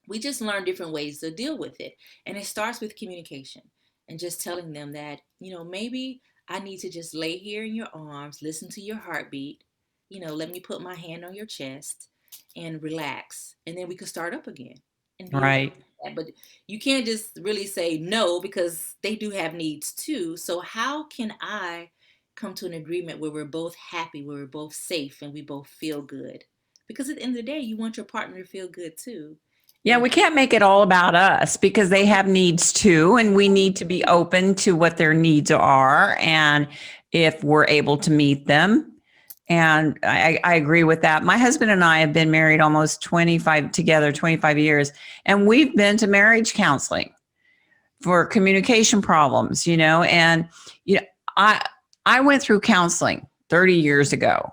We just learn different ways to deal with it. And it starts with communication and just telling them that, maybe I need to just lay here in your arms, listen to your heartbeat, let me put my hand on your chest and relax. And then we could start up again. And be Right. okay. But you can't just really say no, because they do have needs too. So how can I come to an agreement where we're both happy, where we're both safe, and we both feel good? Because at the end of the day, you want your partner to feel good too. Yeah, we can't make it all about us, because they have needs too, and we need to be open to what their needs are, and if we're able to meet them. And I agree with that. My husband and I have been married almost 25 years, and we've been to marriage counseling for communication problems, and I went through counseling 30 years ago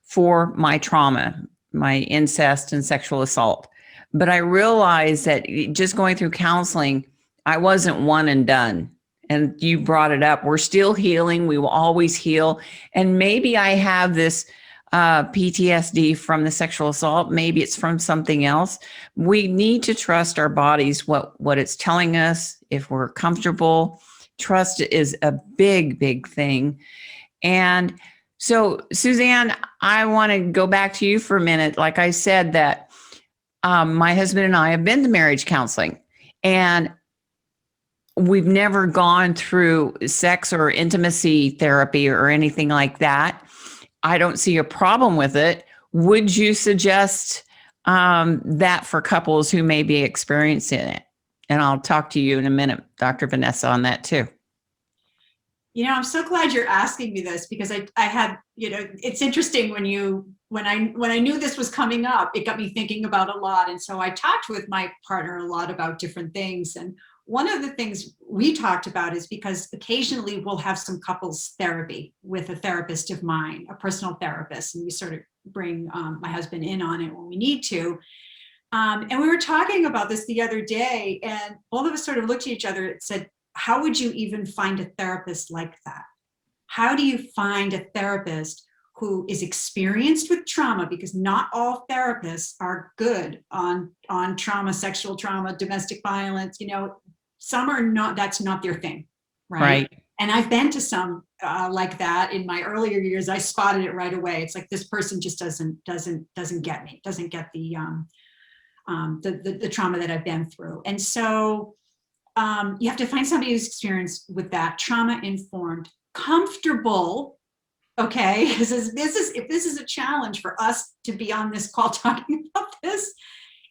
for my trauma, my incest and sexual assault. But I realized that just going through counseling, I wasn't one and done. And you brought it up. We're still healing. We will always heal. And maybe I have this PTSD from the sexual assault. Maybe it's from something else. We need to trust our bodies, what it's telling us, if we're comfortable. Trust is a big, big thing. And so, Suzanne, I want to go back to you for a minute. Like I said, that my husband and I have been to marriage counseling, and we've never gone through sex or intimacy therapy or anything like that. I don't see a problem with it. Would you suggest that for couples who may be experiencing it? And I'll talk to you in a minute, Dr. Vanessa, on that too. I'm so glad you're asking me this, because I had, it's interesting when I knew this was coming up, it got me thinking about a lot. And so I talked with my partner a lot about different things. And one of the things we talked about is, because occasionally we'll have some couples therapy with a therapist of mine, a personal therapist, and we sort of bring my husband in on it when we need to. And we were talking about this the other day, and all of us sort of looked at each other and said, how would you even find a therapist like that? How do you find a therapist who is experienced with trauma? Because not all therapists are good on trauma, sexual trauma, domestic violence. Some are not, that's not their thing, right? And I've been to some like that in my earlier years. I spotted it right away. It's like, this person just doesn't get me, doesn't get the trauma that I've been through. And so you have to find somebody who's experienced with that, trauma informed, comfortable. Okay, if this is a challenge for us to be on this call talking about this,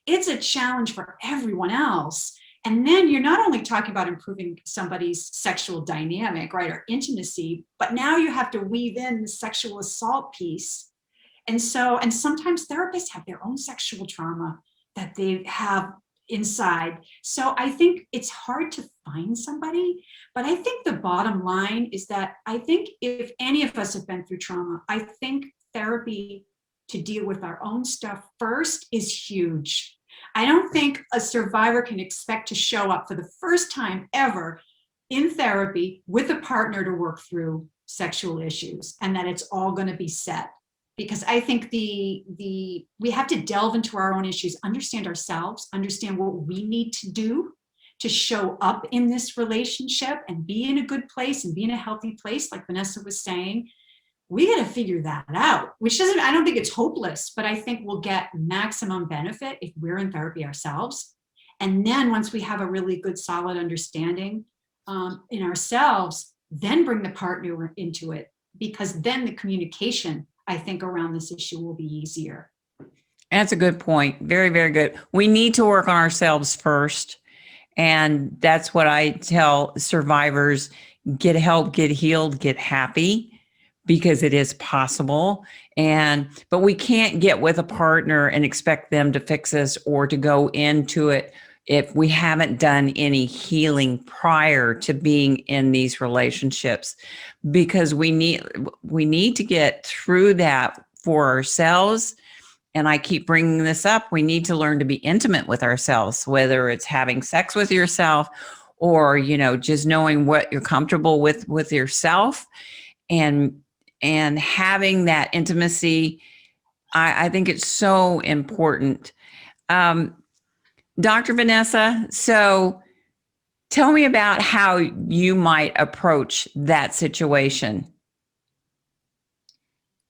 it's a challenge for everyone else. And then you're not only talking about improving somebody's sexual dynamic, right, or intimacy, but now you have to weave in the sexual assault piece. And sometimes therapists have their own sexual trauma that they have inside. So I think it's hard to find somebody, but I think the bottom line is that I think if any of us have been through trauma, I think therapy to deal with our own stuff first is huge. I don't think a survivor can expect to show up for the first time ever in therapy with a partner to work through sexual issues and that it's all going to be set. Because I think we have to delve into our own issues, understand ourselves, understand what we need to do to show up in this relationship and be in a good place and be in a healthy place, like Vanessa was saying. We got to figure that out, which I don't think it's hopeless, but I think we'll get maximum benefit if we're in therapy ourselves. And then once we have a really good, solid understanding in ourselves, then bring the partner into it, because then the communication, I think, around this issue will be easier. That's a good point. Very, very good. We need to work on ourselves first. And that's what I tell survivors: get help, get healed, get happy, because it is possible. But we can't get with a partner and expect them to fix us or to go into it if we haven't done any healing prior to being in these relationships, because we need to get through that for ourselves. And I keep bringing this up. We need to learn to be intimate with ourselves, whether it's having sex with yourself or, just knowing what you're comfortable with yourself and having that intimacy. I think it's so important. Dr. Vanessa, so tell me about how you might approach that situation.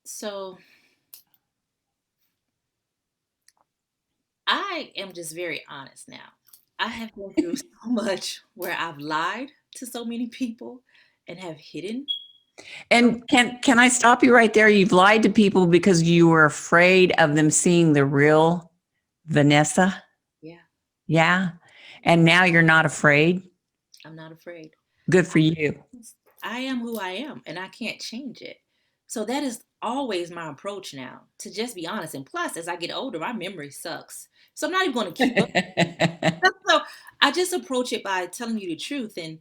So I am just very honest now. I have been through so much where I've lied to so many people and have hidden. And can I stop you right there? You've lied to people because you were afraid of them seeing the real Vanessa? Yeah. Yeah. And now you're not afraid? I'm not afraid. Good for you. I am who I am, and I can't change it. So that is always my approach now, to just be honest. And plus, as I get older, my memory sucks. So I'm not even going to keep up. So I just approach it by telling you the truth. And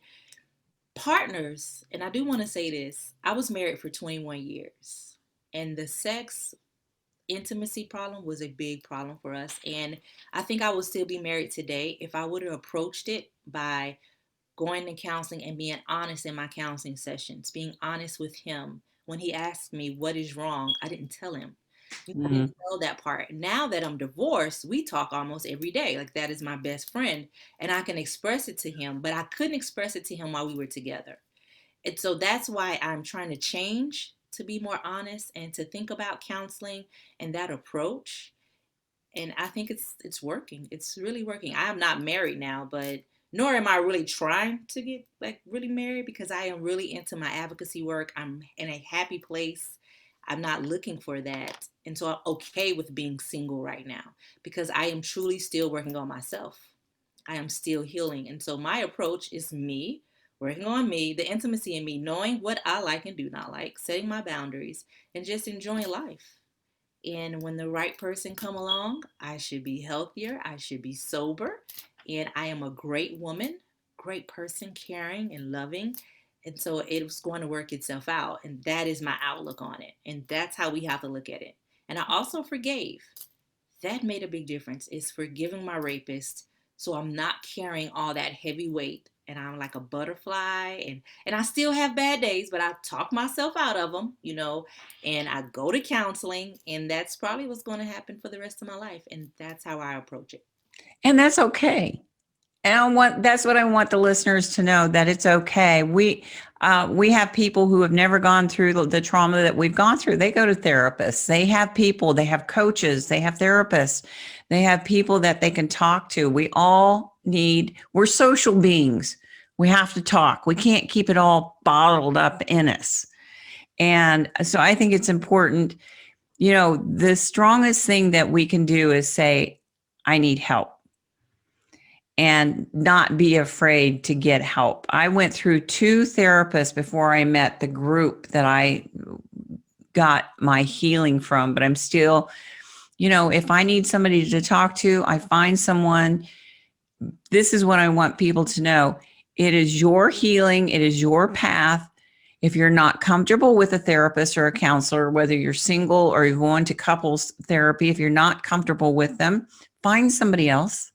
partners, and I do want to say this, I was married for 21 years, and the sex intimacy problem was a big problem for us. And I think I would still be married today if I would have approached it by going to counseling and being honest in my counseling sessions, being honest with him. When he asked me what is wrong, I didn't tell him. I didn't tell that part. Now that I'm divorced, we talk almost every day. Like, that is my best friend, and I can express it to him, but I couldn't express it to him while we were together. And so that's why I'm trying to change, to be more honest and to think about counseling and that approach. And I think it's working. It's really working. I am not married now, but nor am I really trying to get like really married, because I am really into my advocacy work. I'm in a happy place. I'm not looking for that. And so I'm okay with being single right now, because I am truly still working on myself. I am still healing. And so my approach is me working on me, the intimacy in me, knowing what I like and do not like, setting my boundaries, and just enjoying life. And when the right person come along, I should be healthier, I should be sober, and I am a great woman, great person, caring and loving. And so it was going to work itself out. And that is my outlook on it. And that's how we have to look at it. And I also forgave. That made a big difference, is forgiving my rapist, so I'm not carrying all that heavy weight, and I'm like a butterfly, and I still have bad days, but I talk myself out of them, and I go to counseling, and that's probably what's going to happen for the rest of my life. And that's how I approach it. And that's okay. And that's what I want the listeners to know, that it's okay. We have people who have never gone through the trauma that we've gone through. They go to therapists. They have people, they have coaches, they have therapists, they have people that they can talk to. We're social beings. We have to talk. We can't keep it all bottled up in us. And so I think it's important, the strongest thing that we can do is say, I need help. And not be afraid to get help. I went through 2 therapists before I met the group that I got my healing from, but I'm still, if I need somebody to talk to, I find someone. This is what I want people to know. It is your healing. It is your path. If you're not comfortable with a therapist or a counselor, whether you're single or you're going to couples therapy, if you're not comfortable with them, find somebody else.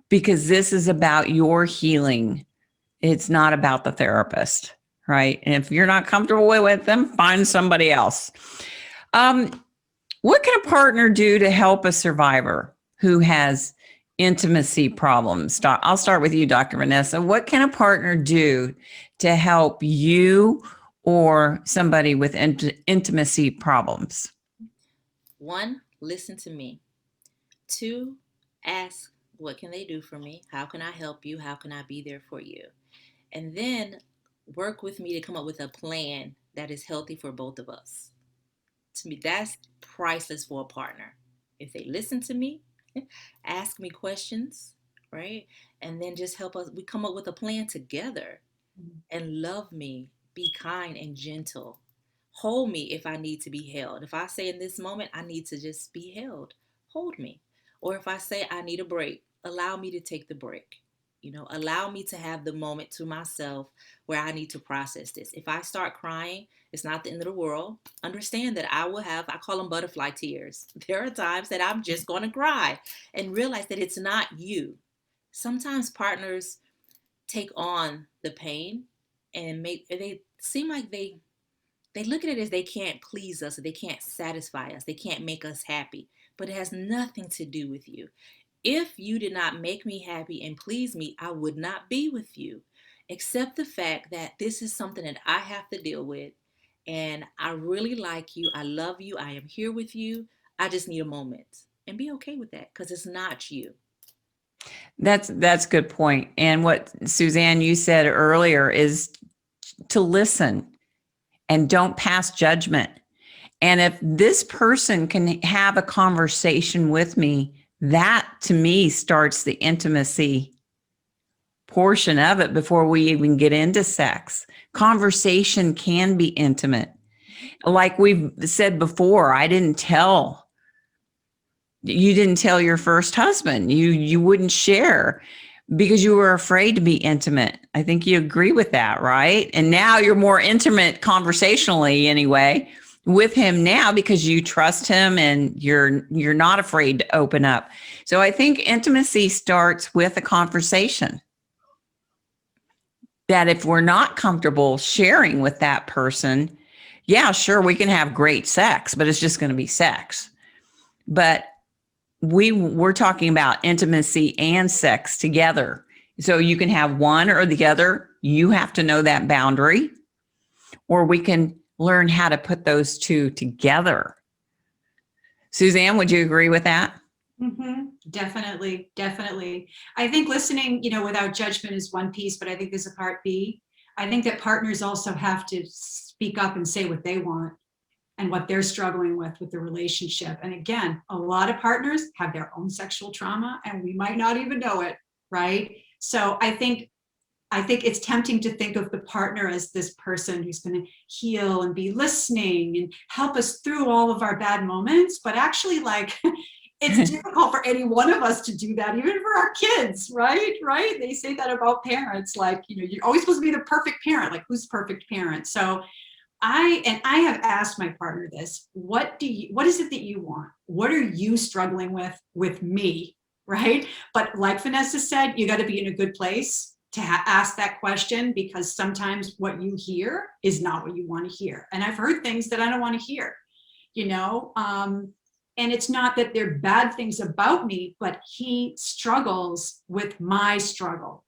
Because this is about your healing. It's not about the therapist, right? And if you're not comfortable with them, find somebody else. What can a partner do to help a survivor who has intimacy problems? I'll start with you, Dr. Vanessa. What can a partner do to help you or somebody with intimacy problems? 1, listen to me. 2, ask, what can they do for me? How can I help you? How can I be there for you? And then work with me to come up with a plan that is healthy for both of us. To me, that's priceless for a partner. If they listen to me, ask me questions, right? And then just help us, we come up with a plan together. And love me, be kind and gentle. Hold me if I need to be held. If I say in this moment, I need to just be held, hold me. Or if I say I need a break, allow me to take the break. Allow me to have the moment to myself where I need to process this. If I start crying, it's not the end of the world. Understand that I call them butterfly tears. There are times that I'm just going to cry, and realize that it's not you. Sometimes partners take on the pain and they seem like they look at it as they can't please us, or they can't satisfy us, they can't make us happy. But it has nothing to do with you. If you did not make me happy and please me, I would not be with you. Accept the fact that this is something that I have to deal with, and I really like you, I love you, I am here with you, I just need a moment. And be okay with that, because it's not you. That's a good point. And what Suzanne, you said earlier, is to listen and don't pass judgment. And if this person can have a conversation with me, that to me starts the intimacy portion of it before we even get into sex. Conversation can be intimate. Like we've said before, you didn't tell your first husband. You wouldn't share because you were afraid to be intimate. I think you agree with that, right? And now you're more intimate conversationally anyway with him now, because you trust him and you're not afraid to open up. So I think intimacy starts with a conversation. That if we're not comfortable sharing with that person, yeah, sure, we can have great sex, but it's just going to be sex. But we're talking about intimacy and sex together. So you can have one or the other. You have to know that boundary, or we can learn how to put those two together. Suzanne, would you agree with that? Definitely, definitely. I think listening, without judgment is one piece, but I think there's a part B. I think that partners also have to speak up and say what they want and what they're struggling with the relationship. And again, a lot of partners have their own sexual trauma and we might not even know it, right? So I think it's tempting to think of the partner as this person who's going to heal and be listening and help us through all of our bad moments. But actually, it's difficult for any one of us to do that, even for our kids, right? Right? They say that about parents, you're always supposed to be the perfect parent. Like, who's perfect parent? So I have asked my partner this: what is it that you want? What are you struggling with me? Right? But like Vanessa said, you got to be in a good place to ask that question, because sometimes what you hear is not what you want to hear. And I've heard things that I don't want to hear, and it's not that they're bad things about me, but he struggles with my struggle.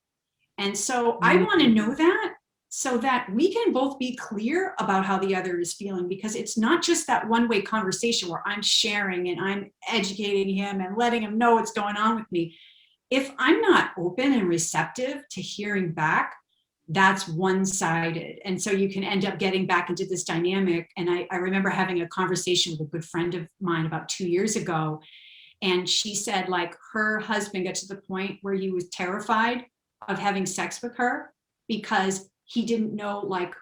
And so I want to know that, so that we can both be clear about how the other is feeling, because it's not just that one-way conversation where I'm sharing and I'm educating him and letting him know what's going on with me. If I'm not open and receptive to hearing back, that's one-sided. And so you can end up getting back into this dynamic. And I remember having a conversation with a good friend of mine about 2 years ago. And she said, her husband got to the point where he was terrified of having sex with her because he didn't know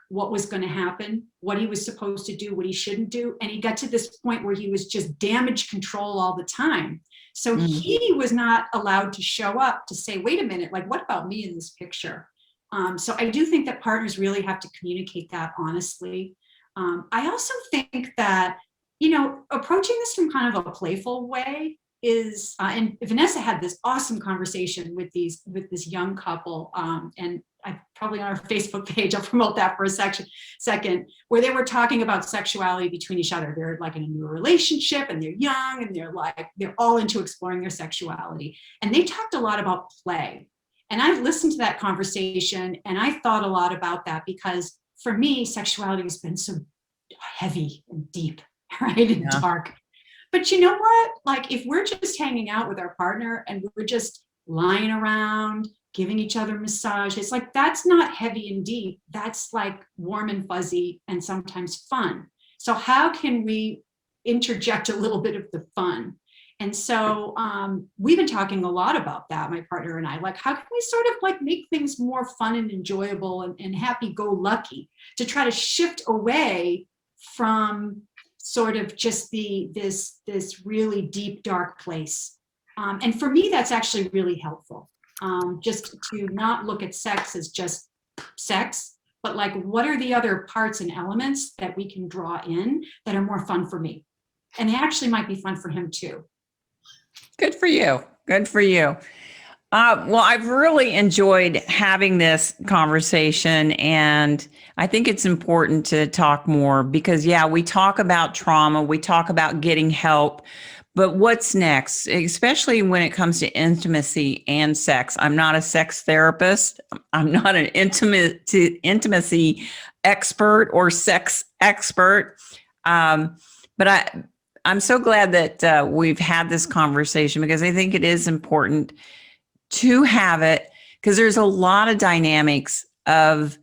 what was going to happen, what he was supposed to do, what he shouldn't do. And he got to this point where he was just damage control all the time. So he was not allowed to show up to say, wait a minute, what about me in this picture? So I do think that partners really have to communicate that honestly. I also think that, approaching this from kind of a playful way is, and Vanessa had this awesome conversation with this young couple, and I probably on our Facebook page, I'll promote that for a second, where they were talking about sexuality between each other. They're in a new relationship and they're young and they're all into exploring their sexuality. And they talked a lot about play. And I've listened to that conversation and I thought a lot about that, because for me, sexuality has been so heavy and deep, right? And dark. But you know what? If we're just hanging out with our partner and we're just lying around, giving each other massages, that's not heavy and deep. That's warm and fuzzy and sometimes fun. So how can we interject a little bit of the fun? And so we've been talking a lot about that, my partner and I, how can we sort of make things more fun and enjoyable and happy-go-lucky, to try to shift away from sort of just this really deep, dark place. And for me, that's actually really helpful, just to not look at sex as just sex, but what are the other parts and elements that we can draw in that are more fun for me? And they actually might be fun for him too. Good for you. Good for you. Well, I've really enjoyed having this conversation, and I think it's important to talk more because, we talk about trauma, we talk about getting help, but what's next, especially when it comes to intimacy and sex? I'm not a sex therapist. I'm not an intimacy expert or sex expert, but I'm so glad that we've had this conversation, because I think it is important to have it, because there's a lot of dynamics of,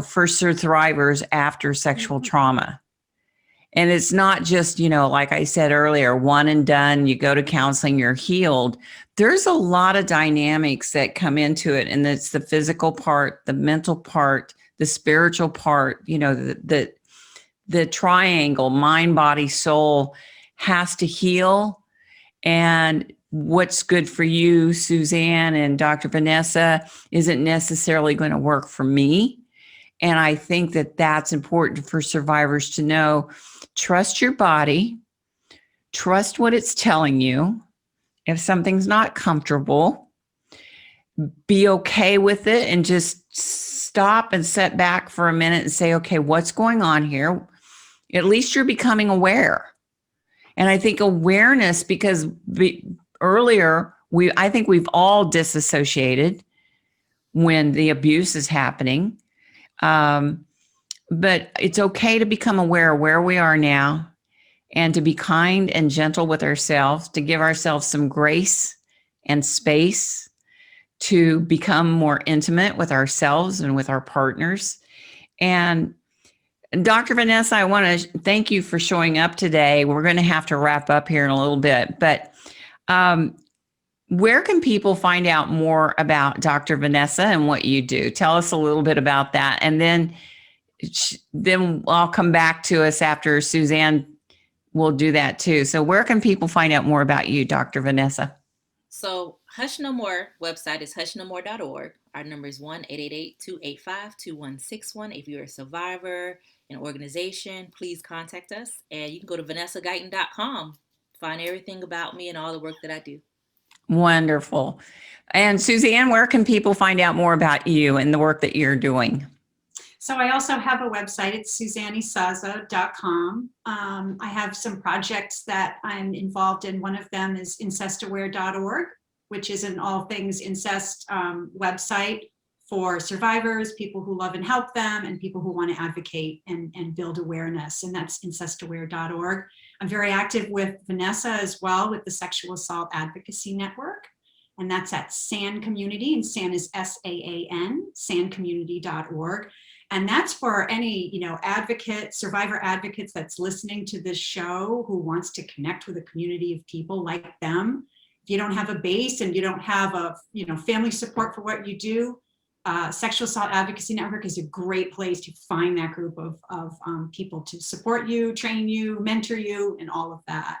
for survivors after sexual trauma. And it's not just, like I said earlier, one and done, you go to counseling, you're healed. There's a lot of dynamics that come into it. And it's the physical part, the mental part, the spiritual part, the triangle, mind, body, soul, has to heal. And what's good for you, Suzanne and Dr. Vanessa, isn't necessarily going to work for me. And I think that that's important for survivors to know. Trust your body. Trust what it's telling you. If something's not comfortable, be okay with it and just stop and sit back for a minute and say, okay, what's going on here? At least you're becoming aware. And I think awareness, because earlier, I think we've all disassociated when the abuse is happening. But it's okay to become aware of where we are now and to be kind and gentle with ourselves, to give ourselves some grace and space to become more intimate with ourselves and with our partners. And Dr. Vanessa, I want to thank you for showing up today. We're going to have to wrap up here in a little bit, but where can people find out more about Dr. Vanessa and what you do? Tell us a little bit about that. And then I'll come back to us after Suzanne will do that too. So where can people find out more about you, Dr. Vanessa? So Hush No More website is hushnomore.org. Our number is 1-888-285-2161. If you're a survivor, an organization, please contact us. And you can go to vanessaguyton.com, find everything about me and all the work that I do. Wonderful. And Suzanne, where can people find out more about you and the work that you're doing? So I also have a website. It's SuzanneIsaza.com. I have some projects that I'm involved in. One of them is incestaware.org, which is an all things incest website for survivors, people who love and help them, and people who want to advocate and build awareness. And that's incestaware.org. I'm very active with Vanessa as well with the Sexual Assault Advocacy Network. And that's at SAAN Community, and SAAN is SAAN, SAANcommunity.org. And that's for any, advocate, survivor advocates that's listening to this show who wants to connect with a community of people like them. If you don't have a base and you don't have a, family support for what you do, Sexual Assault Advocacy Network is a great place to find that group of people to support you, train you, mentor you, and all of that.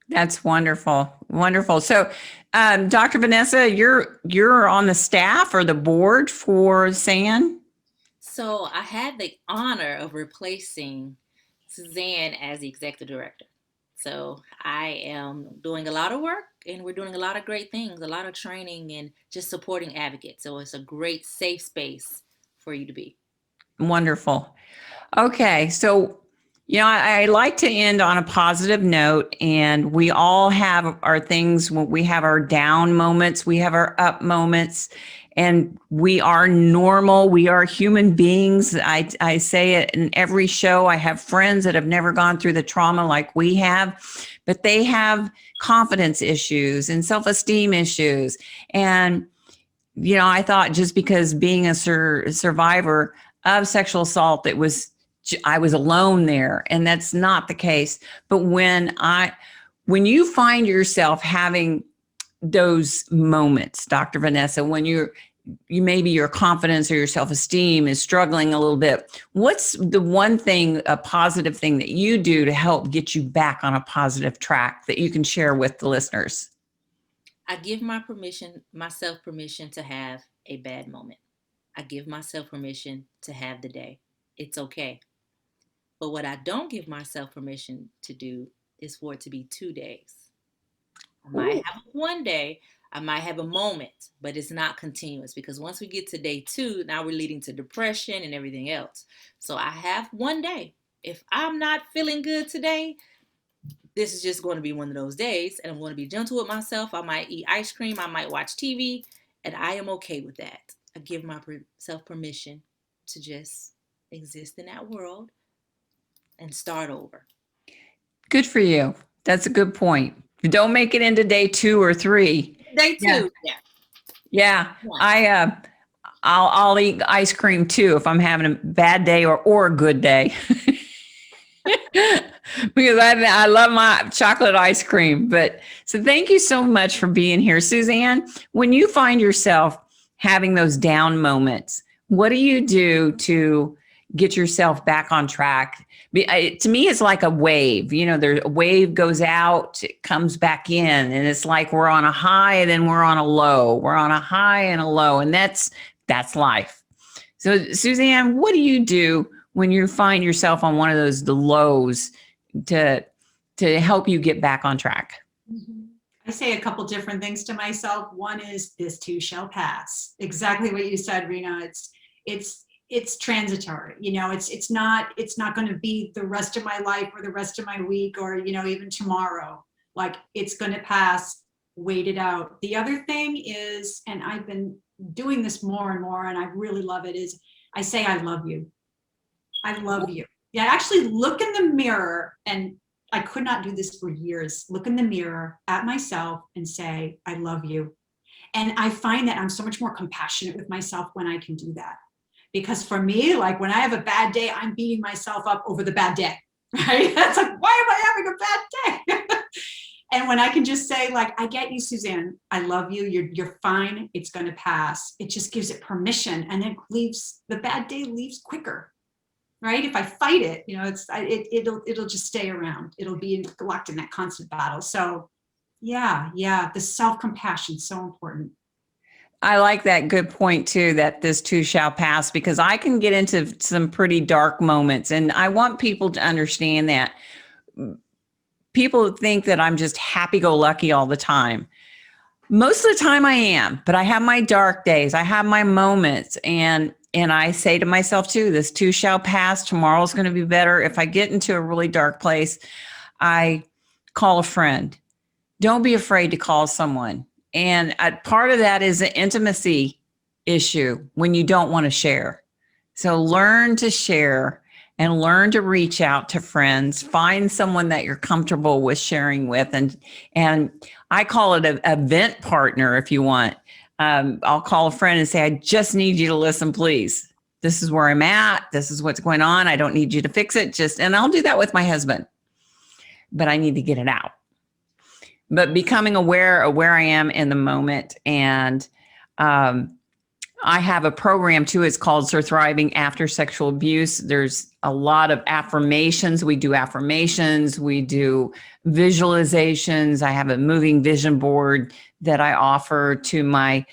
That's wonderful. Wonderful. So, Dr. Vanessa, you're on the staff or the board for SAAN? So I had the honor of replacing Suzanne as the executive director. So I am doing a lot of work, and we're doing a lot of great things, a lot of training and just supporting advocates. So it's a great safe space for you to be. Wonderful. Okay. So, I like to end on a positive note, and we all have our things. We have our down moments, we have our up moments, and we are normal. We are human beings. I say it in every show. I have friends that have never gone through the trauma like we have, but they have confidence issues and self-esteem issues. And, I thought just because being a survivor of sexual assault, I was alone there, and that's not the case. But when you find yourself having those moments, Dr. Vanessa, when you maybe your confidence or your self-esteem is struggling a little bit, what's the one thing, a positive thing that you do to help get you back on a positive track that you can share with the listeners? I give myself permission to have a bad moment. I give myself permission to have the day. It's okay. But what I don't give myself permission to do is for it to be 2 days. I might have one day, I might have a moment, but it's not continuous, because once we get to day 2, now we're leading to depression and everything else. So I have one day. If I'm not feeling good today, this is just going to be one of those days, and I'm going to be gentle with myself. I might eat ice cream, I might watch TV, and I am okay with that. I give myself permission to just exist in that world and start over. Good for you. That's a good point. Don't make it into day 2 or 3. Day 2, yeah. I'll eat ice cream too if I'm having a bad day or a good day. Because I love my chocolate ice cream. But so thank you so much for being here. Suzanne, when you find yourself having those down moments, what do you do to get yourself back on track? To me, it's like a wave. There's a wave goes out, it comes back in, and it's like we're on a high and then we're on a low. We're on a high and a low, and that's life. So, Suzanne, what do you do when you find yourself on one of the lows to help you get back on track? I say a couple different things to myself. One is, this too shall pass. Exactly what you said, Rena. It's transitory. It's not going to be the rest of my life or the rest of my week or, even tomorrow. Like, it's going to pass, wait it out. The other thing is, and I've been doing this more and more, and I really love it, is I say, I love you. I love you. Yeah, actually look in the mirror, and I could not do this for years. Look in the mirror at myself and say, I love you. And I find that I'm so much more compassionate with myself when I can do that. Because for me, like when I have a bad day, I'm beating myself up over the bad day, right? That's like, why am I having a bad day? And when I can just say, like, I get you, Suzanne, I love you, you're fine, it's going to pass. It just gives it permission, and it leaves, the bad day leaves quicker, right? If I fight it, you know, it'll just stay around. It'll be locked in that constant battle. So yeah, the self-compassion is so important. I like that good point too, that this too shall pass, because I can get into some pretty dark moments, and I want people to understand that. People think that I'm just happy-go-lucky all the time. Most of the time I am, but I have my dark days. I have my moments, and I say to myself too, this too shall pass. Tomorrow's going to be better. If I get into a really dark place, I call a friend. Don't be afraid to call someone. And part of that is an intimacy issue when you don't want to share. So learn to share and learn to reach out to friends. Find someone that you're comfortable with sharing with. And I call it a vent partner if you want. I'll call a friend and say, I just need you to listen, please. This is where I'm at. This is what's going on. I don't need you to fix it. And I'll do that with my husband, but I need to get it out. But becoming aware of where I am in the moment. And I have a program too. It's called Thriving After Sexual Abuse. There's a lot of affirmations. We do affirmations. We do visualizations. I have a moving vision board that I offer to my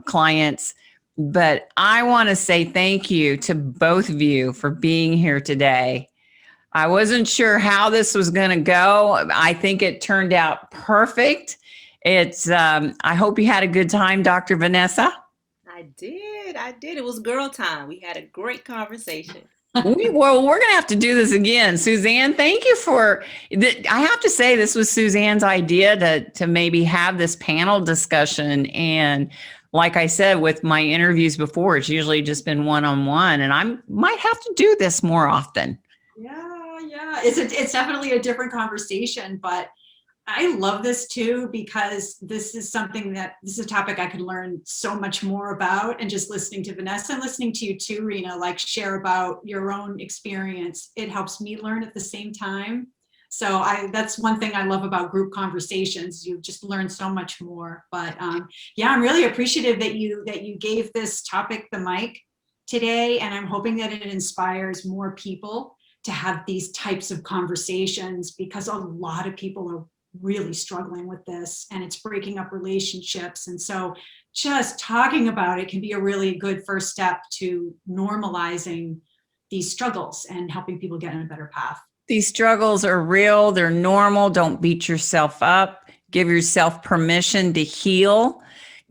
clients. But I want to say thank you to both of you for being here today. I wasn't sure how this was going to go. I think it turned out perfect. I hope you had a good time, Dr. Vanessa. I did. It was girl time. We had a great conversation. We're going to have to do this again. Suzanne, thank you I have to say this was Suzanne's idea to maybe have this panel discussion. And like I said, with my interviews before, it's usually just been one-on-one, and I might have to do this more often. Yeah. It's definitely a different conversation, but I love this too, because this is a topic I could learn so much more about. And just listening to Vanessa and listening to you too, Rena, like share about your own experience, it helps me learn at the same time. So that's one thing I love about group conversations. You just learn so much more. But yeah, I'm really appreciative that you gave this topic the mic today, and I'm hoping that it inspires more people to have these types of conversations, because a lot of people are really struggling with this, and it's breaking up relationships. And so just talking about it can be a really good first step to normalizing these struggles and helping people get on a better path. These struggles are real. They're normal. Don't beat yourself up. Give yourself permission to heal.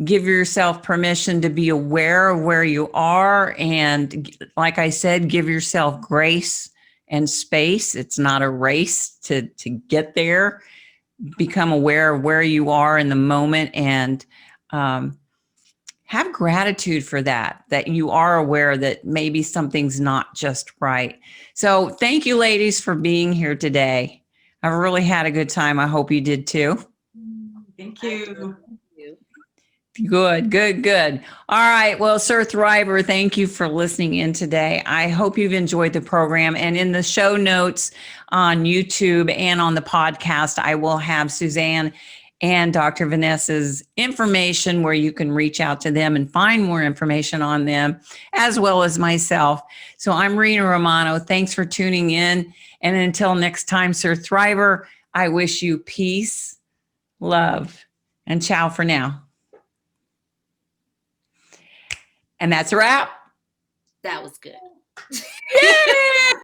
Give yourself permission to be aware of where you are. And like I said, give yourself grace and space. It's not a race to get there. Become aware of where you are in the moment, and have gratitude for that you are aware that maybe something's not just right. So thank you, ladies, for being here today. I've really had a good time. I hope you did too. Thank you. Good. All right. Well, sur-THRIVER, thank you for listening in today. I hope you've enjoyed the program. And in the show notes on YouTube and on the podcast, I will have Suzanne and Dr. Vanessa's information where you can reach out to them and find more information on them, as well as myself. So I'm Rena Romano. Thanks for tuning in. And until next time, sur-THRIVER, I wish you peace, love, and ciao for now. And that's a wrap. That was good. Yay!